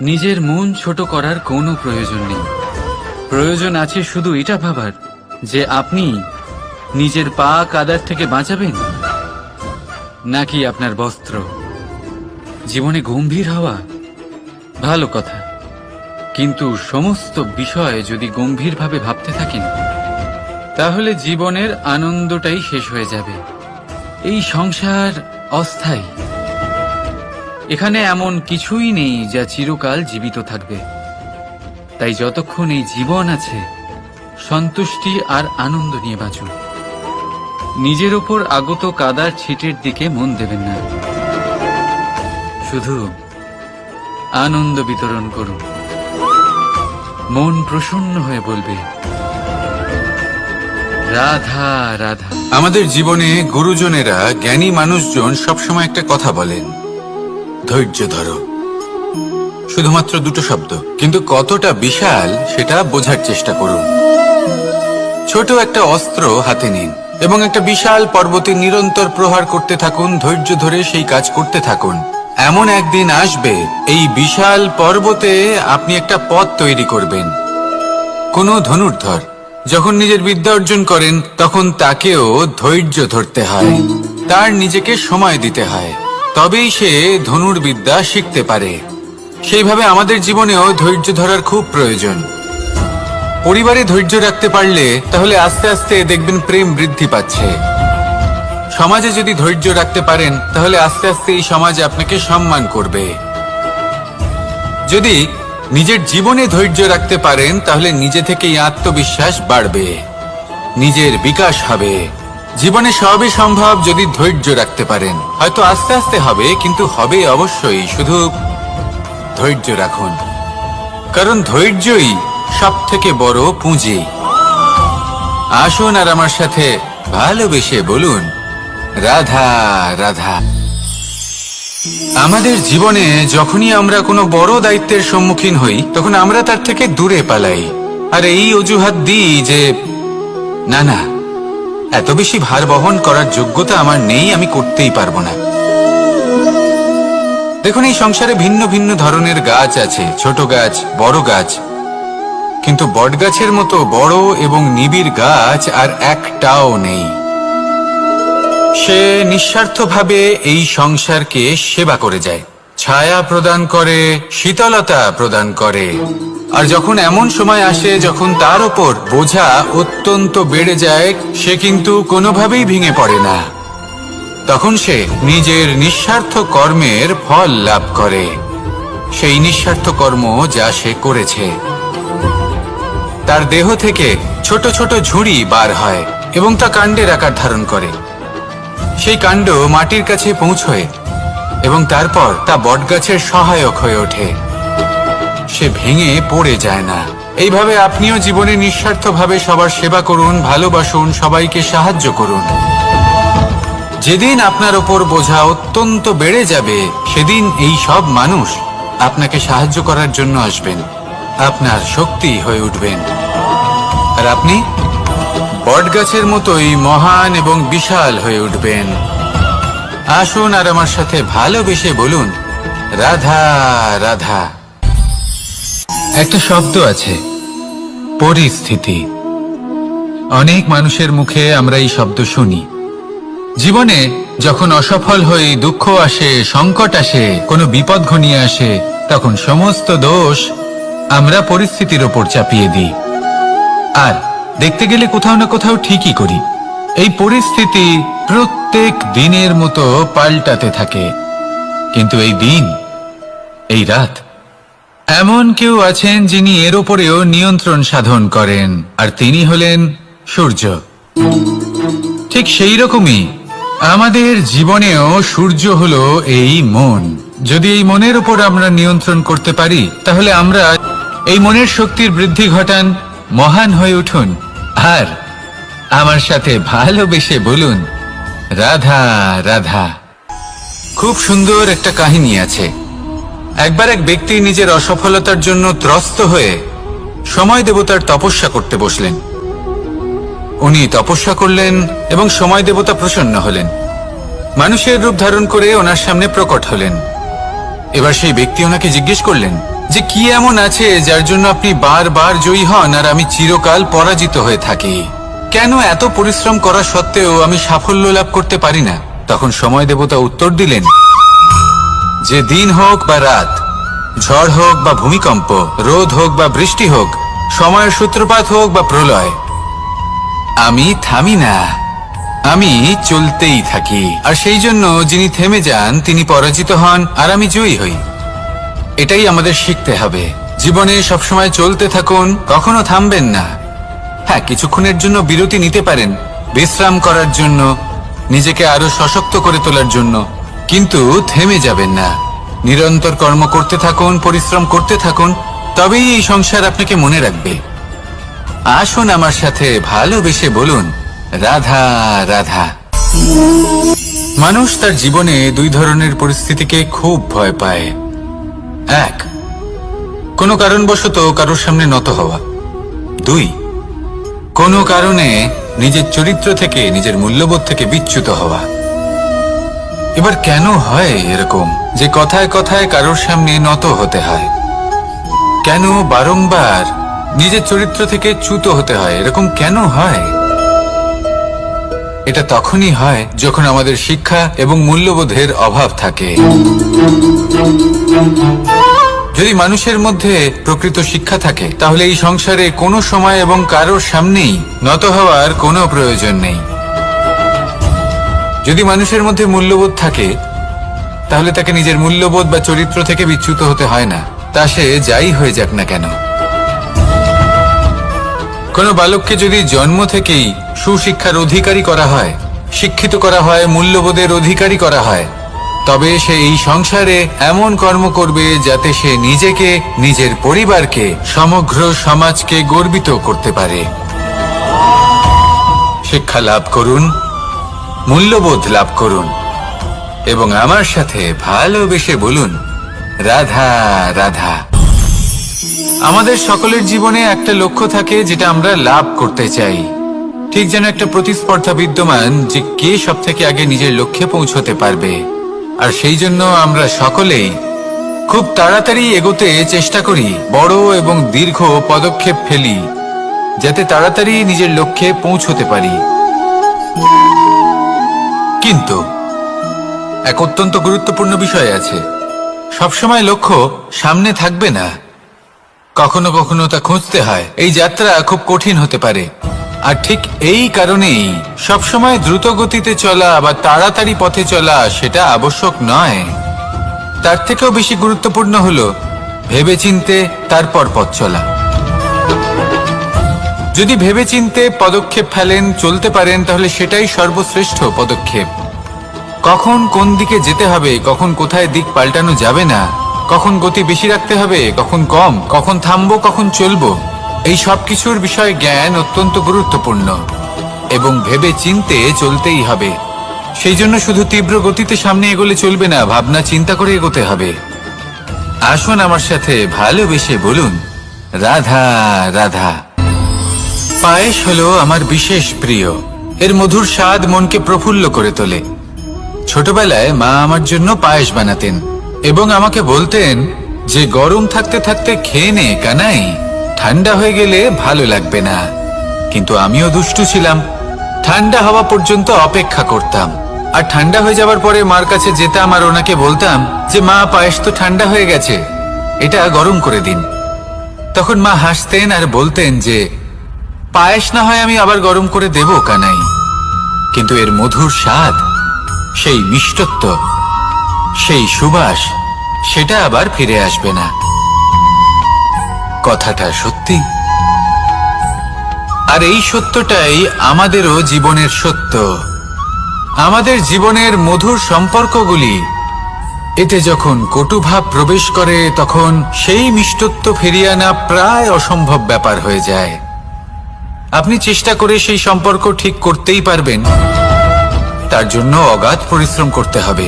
নিজের মন ছোট করার কোনো প্রয়োজন নেই। প্রয়োজন আছে শুধু এটা ভাবার যে আপনি নিজের পা কাদার থেকে বাঁচাবেন নাকি আপনার বস্ত্র। জীবনে গম্ভীর হওয়া ভালো কথা, কিন্তু সমস্ত বিষয় যদি গম্ভীরভাবে ভাবতে থাকেন তাহলে জীবনের আনন্দটাই শেষ হয়ে যাবে। এই সংসার অস্থায়ী, এখানে এমন কিছুই নেই যা চিরকাল জীবিত থাকবে। তাই যতক্ষণ এই জীবন আছে সন্তুষ্টি আর আনন্দ নিয়ে বাঁচুন। নিজের ওপর আগত কাদার ছিটের দিকে মন দেবেন না, শুধু আনন্দ বিতরণ করুন। মন প্রসন্ন হয়ে বলবে রাধা রাধা। আমাদের জীবনে গুরুজনেরা, জ্ঞানী মানুষজন সবসময় একটা কথা বলেন, ধৈর্য ধরো। শুধুমাত্র দুটো শব্দ, কিন্তু কতটা বিশাল সেটা বোঝার চেষ্টা করুন। ছোট একটা অস্ত্র হাতে নিন এবং একটা বিশাল পর্বতে নিরন্তর প্রহার করতে থাকুন। ধৈর্য ধরে সেই কাজ করতে থাকুন। এমন একদিন আসবে এই বিশাল পর্বতে আপনি একটা পথ তৈরি করবেন। কোনো ধনুর্ধর যখন নিজের বিদ্যা অর্জন করেন তখন তাকেও ধৈর্য ধরতে হয়, তার নিজেকে সময় দিতে হয়, তবেই সে ধনুর্বিদ্যা শিখতে পারে। সেইভাবে আমাদের জীবনেও ধৈর্য ধরার খুব প্রয়োজন। পরিবারে ধৈর্য রাখতে পারলে তাহলে আস্তে আস্তে দেখবেন প্রেম বৃদ্ধি পাচ্ছে। সমাজে যদি ধৈর্য রাখতে পারেন তাহলে আস্তে আস্তে এই সমাজ আপনাকে সম্মান করবে। যদি নিজের জীবনে ধৈর্য রাখতে পারেন তাহলে নিজে থেকেই আত্মবিশ্বাস বাড়বে, নিজের বিকাশ হবে। জীবনে সবই সম্ভব যদি ধৈর্য রাখতে পারেন। হয়তো আস্তে আস্তে হবে, কিন্তু হবে অবশ্যই। শুধু ধৈর্য রাখুন, কারণ ধৈর্যই সব থেকে বড় পুঁজি। আসুন আর আমার সাথে ভালোবেসে বলুন রাধা রাধা। আমাদের জীবনে যখনই আমরা কোনো বড় দায়িত্বের সম্মুখীন হই তখন আমরা তার থেকে দূরে পালাই, আর এই অজুহাত দিই যে না না, এত বেশি ভার বহন করার যোগ্যতা আমার নেই, আমি করতেই পারবো না। দেখুন, এই সংসারে ভিন্ন ভিন্ন ধরনের গাছ আছে, ছোট গাছ, বড় গাছ, কিন্তু বটগাছের মতো বড় এবং নিবিড় গাছ আর একটাও নেই। সে নিঃস্বার্থভাবে এই সংসারকে সেবা করে যায়, ছায়া প্রদান করে, শীতলতা প্রদান করে। আর যখন এমন সময় আসে যখন তার ওপর বোঝা অত্যন্ত বেড়ে যায়, সে কিন্তু কোনোভাবেই ভেঙে পড়ে না। তখন সে নিজের নিঃস্বার্থ কর্মের ফল লাভ করে, সেই নিঃস্বার্থ কর্ম যা সে করেছে। তার দেহ থেকে ছোট ছোট ঝুড়ি বার হয় এবং তা কাণ্ডের আকার ধারণ করে। সেই কাণ্ড মাটির কাছে পৌঁছয় এবং তারপর তা বটগাছের সহায়ক হয়ে ওঠে। সে ভেঙে পড়ে যায় না। এইভাবে আপনিও জীবনে নিঃস্বার্থভাবে সবার সেবা করুন, ভালোবাসুন, সবাইকে সাহায্য করুন। যেদিন আপনার ওপর বোঝা অত্যন্ত বেড়ে যাবে, সেদিন এই সব মানুষ আপনাকে সাহায্য করার জন্য আসবেন, আপনার শক্তি হয়ে উঠবেন, আর আপনি বটগাছের মতোই মহান এবং বিশাল হয়ে উঠবেন। আসুন আর আমার সাথে ভালোবেসে বলুন, রাধা রাধা। একটা শব্দ আছে, পরিস্থিতি। অনেক মানুষের মুখে আমরা এই শব্দ শুনি। জীবনে যখন অসফল হই, দুঃখ আসে, সংকট আসে, কোনো বিপদ ঘনিয়ে আসে, তখন সমস্ত দোষ আমরা পরিস্থিতির ওপর চাপিয়ে দিই। আর দেখতে গেলে কোথাও না কোথাও ঠিকই করি। এই পরিস্থিতি প্রত্যেক দিনের মতো পাল্টাতে থাকে, কিন্তু এই দিন, এই রাত, এমন কেউ আছেন যিনি এর ওপরেও নিয়ন্ত্রণ সাধন করেন, আর তিনি হলেন সূর্য। ঠিক সেই রকমই আমাদের জীবনেও সূর্য হলো এই মন। যদি এই মনের উপর আমরা নিয়ন্ত্রণ করতে পারি, তাহলে আমরা এই মনের শক্তির বৃদ্ধি ঘটান, মহান হয়ে উঠুন, আর আমার সাথে ভালোবেসে বলুন, রাধা রাধা। খুব সুন্দর একটা কাহিনী আছে। একবার এক ব্যক্তি নিজের অসফলতার জন্য ত্রস্ত হয়ে সময় দেবতার তপস্যা করতে বসলেন। উনি তপস্যা করলেন এবং সময় দেবতা প্রসন্ন হলেন, মানুষের রূপ ধারণ করে ওনার সামনে প্রকট হলেন। এবার সেই ব্যক্তি ওনাকে জিজ্ঞেস করলেন যে কি এমন আছে যার জন্য আপনি বারবার জয়ী হন আর আমি চিরকাল পরাজিত হয়ে থাকি? কেন এত পরিশ্রম করা সত্ত্বেও আমি সাফল্য লাভ করতে পারি না? তখন সময় দেবতা উত্তর দিলেন যে দিন হোক বা রাত, ঝড় হোক বা ভূমিকম্প, রোদ হোক বা বৃষ্টি হোক, সময়ের সূত্রপাত হোক বা প্রলয়, আমি থামি না, আমি চলতেই থাকি। আর সেই জন্য যিনি থেমে যান তিনি পরাজিত হন আর আমি জয়ী হই। এটাই আমাদের শিখতে হবে। জীবনে সবসময় চলতে থাকুন, কখনো থামবেন না। হ্যাঁ, কিছুক্ষণের জন্য বিরতি নিতে পারেন, বিশ্রাম করার জন্য, নিজেকে আরো সশক্ত করে তোলার জন্য, কিন্তু থেমে যাবেন না। নিরন্তর কর্ম করতে থাকুন, পরিশ্রম করতে থাকুন, তবেই এই সংসার আপনাকে মনে রাখবে। আসুন আমার সাথে ভালোবেসে বলুন, রাধা রাধা। মানুষ তার জীবনে দুই ধরনের পরিস্থিতিকে খুব ভয় পায়। এক, কোনো কারণবশত কারোর সামনে নত হওয়া। দুই, কোনো কারণে নিজের চরিত্র থেকে, নিজের মূল্যবোধ থেকে বিচ্যুত হওয়া। এবার কেন হয় এরকম যে কথায় কথায় কারোর সামনে নত হতে হয়? কেন বারংবার নিজের চরিত্র থেকে চ্যুত হতে হয়? এরকম কেন হয়? এটা তখনই হয় যখন আমাদের শিক্ষা এবং মূল্যবোধের অভাব থাকে। যদি মানুষের মধ্যে প্রকৃত শিক্ষা থাকে, তাহলে এই সংসারে কোনো সময় এবং কারোর সামনেই নত হওয়ার কোনো প্রয়োজন নেই। যদি মানুষের মধ্যে মূল্যবোধ থাকে, তাহলে তাকে নিজের মূল্যবোধ বা চরিত্র থেকে বিচ্যুত হতে হয় না, তা সে যাই হয়ে যাক না কেন। কোনো বালককে যদি জন্ম থেকেই সুশিক্ষার অধিকারী করা হয়, শিক্ষিত করা হয়, মূল্যবোধের অধিকারী করা হয়, তবে সে এই সংসারে এমন কর্ম করবে যাতে সে নিজেকে, নিজের পরিবারকে, সমগ্র সমাজকে গর্বিত করতে পারে। শিক্ষা লাভ করুন, মূল্যবোধ লাভ করুন এবং আমার সাথে ভালোবেসে বলুন, রাধা রাধা। আমাদের সকলের জীবনে একটা লক্ষ্য থাকে যেটা আমরা লাভ করতে চাই। ঠিক যেন একটা প্রতিস্পর্ধা বিদ্যমান যে কে সব থেকে আগে নিজের লক্ষ্যে পৌঁছতে পারবে। আর সেই জন্য আমরা সকলেই খুব তাড়াতাড়ি এগোতে চেষ্টা করি, বড় এবং দীর্ঘ পদক্ষেপ ফেলি যাতে তাড়াতাড়ি নিজের লক্ষ্যে পৌঁছতে পারি। কিন্তু এক অত্যন্ত গুরুত্বপূর্ণ বিষয় আছে, সবসময় লক্ষ্য সামনে থাকবে না, কখনো কখনো তা খুঁজতে হয়। এই যাত্রা খুব কঠিন হতে পারে, আর ঠিক এই কারণেই সবসময় দ্রুত গতিতে চলা বা তাড়াতাড়ি পথে চলা সেটা আবশ্যক নয়। তার থেকেও বেশি গুরুত্বপূর্ণ হলো ভেবেচিন্তে তারপর পথ চলা। যদি ভেবেচিন্তে পদক্ষেপ ফেলেন, চলতে পারেন, তাহলে সেটাই সর্বশ্রেষ্ঠ পদক্ষেপ। কখন কোন দিকে যেতে হবে, কখন কোথায় দিক পাল্টানো যাবে না, কখন গতি বেশি রাখতে হবে, কখন কম, কখন থামবো, কখন চলবো, এই সব কিছুর বিষয়ে জ্ঞান অত্যন্ত গুরুত্বপূর্ণ এবং ভেবে চিন্তে চলতেই হবে। সেই জন্য শুধু তীব্র গতিতে সামনে এগোলে চলবে না, ভাবনা চিন্তা করে এগোতে হবে। আসুন আমার সাথে ভালোবেসে বলুন, রাধা রাধা। পায়েস হলো আমার বিশেষ প্রিয়। এর মধুর স্বাদ মনকে প্রফুল্ল করে তোলে। ছোটবেলায় মা আমার জন্য পায়েস বানাতেন এবং আমাকে বলতেন যে গরম থাকতে থাকতে খেয়ে নে কানাই, ঠান্ডা হয়ে গেলে ভালো লাগবে না। কিন্তু আমিও দুষ্টু ছিলাম, ঠান্ডা হওয়া পর্যন্ত অপেক্ষা করতাম, আর ঠান্ডা হয়ে যাওয়ার পরে মার কাছে যেতাম আর ওনাকে বলতাম যে মা, পায়েস তো ঠান্ডা হয়ে গেছে, এটা গরম করে দিন। তখন মা হাসতেন আর বলতেন যে পায়েস না হয় আমি আবার গরম করে দেব কানাই, কিন্তু এর মধুর স্বাদ, সেই মিষ্টত্ব, সেই সুবাস, সেটা আবার ফিরে আসবে না। কথাটা সত্যি। আর এই সত্যটাই আমাদেরও জীবনের সত্য। আমাদের জীবনের মধুর সম্পর্কগুলি, এতে যখন কটুভাব প্রবেশ করে তখন সেই মিষ্টত্ব ফিরিয়ে আনা প্রায় অসম্ভব ব্যাপার হয়ে যায়। আপনি চেষ্টা করে সেই সম্পর্ক ঠিক করতেই পারবেন, তার জন্য অগাধ পরিশ্রম করতে হবে,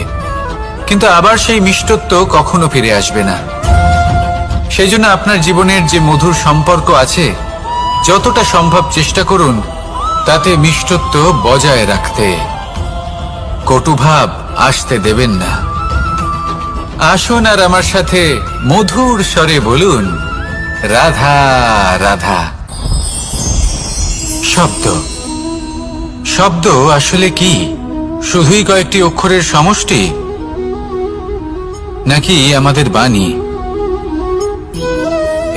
কিন্তু আবার সেই মিষ্টত্ব কখনো ফিরে আসবে না। সেই জন্য আপনার জীবনের যে মধুর সম্পর্ক আছে, যতটা সম্ভব চেষ্টা করুন তাতে মিষ্টত্ব বজায় রাখতে। কটুভাব আসতে দেবেন না। আসুন আর আমার সাথে মধুর স্বরে বলুন, রাধা রাধা। শব্দ, শব্দ আসলে কি? শুধুই কয়েকটি অক্ষরের সমষ্টি, নাকি আমাদের বাণী?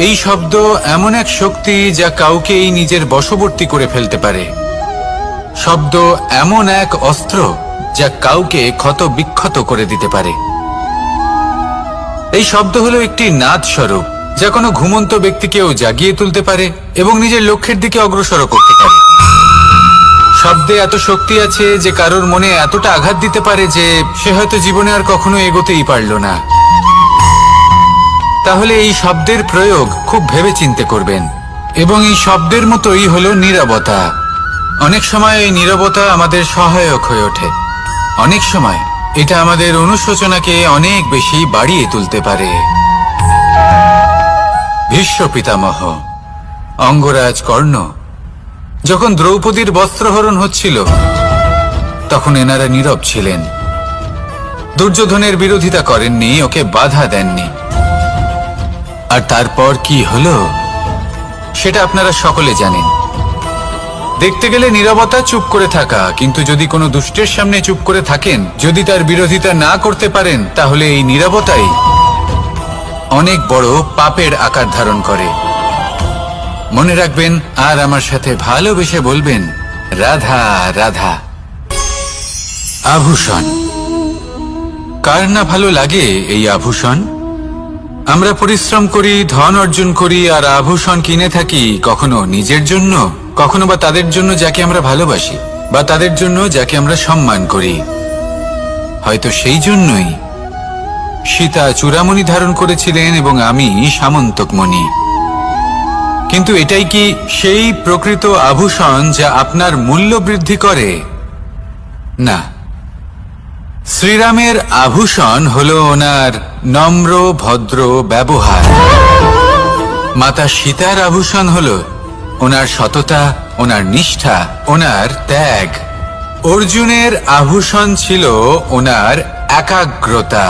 এই শব্দ এমন এক শক্তি যা কাউকেই নিজের বশবর্তী করে ফেলতে পারে। শব্দ এমন এক অস্ত্র যা কাউকে ক্ষত বিক্ষত করে দিতে পারে। এই শব্দ হলো একটি নাদ স্বরূপ যা কোনো ঘুমন্ত ব্যক্তিকেও জাগিয়ে তুলতে পারে এবং নিজের লক্ষ্যের দিকে অগ্রসর করতে পারে। শব্দে এত শক্তি আছে যে কারোর মনে এতটা আঘাত দিতে পারে যে সে হয়তো জীবনে আর কখনো এগোতেই পারল না। তাহলে এই শব্দের প্রয়োগ খুব ভেবেচিন্তে করবেন। এবং এই শব্দের মতোই হলো নীরবতা। অনেক সময় এই নীরবতা আমাদের সহায়ক হয়ে ওঠে। অনেক সময় এটা আমাদের অনুশোচনাকে অনেক বেশি বাড়িয়ে তুলতে পারে। ভীষ্ম পিতামহ, অঙ্গরাজ কর্ণ, যখন দ্রৌপদীর বস্ত্রহরণ হচ্ছিল তখন এনারা নীরব ছিলেন। দুর্যোধনের বিরোধিতা করেননি, ওকে বাধা দেননি। আর তারপর কি হলো সেটা আপনারা সকলে জানেন। দেখতে গেলে নীরবতা চুপ করে থাকা, কিন্তু যদি কোনো দুষ্টের সামনে চুপ করে থাকেন, যদি তার বিরোধিতা না করতে পারেন, তাহলে এই নীরবতাই অনেক বড় পাপের আকার ধারণ করে। মনে রাখবেন আর আমার সাথে ভালোবেসে বলবেন, রাধা রাধা। আভূষণ, কার না ভালো লাগে এই আভূষণ? আমরা পরিশ্রম করি, ধন অর্জন করি আর আভূষণ কিনে থাকি, কখনো নিজের জন্য, কখনো বা তাদের জন্য যাকে আমরা ভালোবাসি, বা তাদের জন্য যাকে আমরা সম্মান করি। হয়তো সেই জন্যই সীতা চূড়ামণি ধারণ করেছিলেন এবং আমি সামন্তকমণি। কিন্তু এটাই কি সেই প্রকৃত আভূষণ যা আপনার মূল্য বৃদ্ধি করে? না। শ্রীরামের আভূষণ হলো ওনার নম্র ভদ্র ব্যবহার। মাতা সীতার আভূষণ হলো ওনার সততা, ওনার নিষ্ঠা, ওনার ত্যাগ। অর্জুনের আভূষণ ছিল ওনার একাগ্রতা।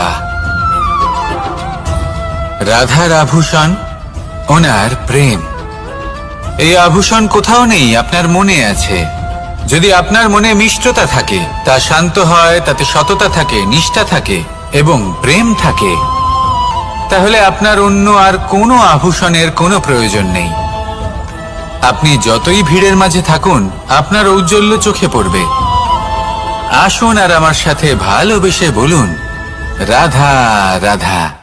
রাধার আভূষণ ওনার প্রেম। এই আভূষণ কোথাও নেই, আপনার মনে আছে। যদি আপনার মনে মিষ্টতা থাকে, তা শান্ত হয়, তাতে সততা থাকে, নিষ্ঠা থাকে এবং প্রেম থাকে, তাহলে আপনার অন্য আর কোনো আভূষণের কোনো প্রয়োজন নেই। আপনি যতই ভিড়ের মাঝে থাকুন, আপনার ঔজ্জ্বল্য চোখে পড়বে। আসুন আর আমার সাথে ভালোবেসে বলুন, রাধা রাধা।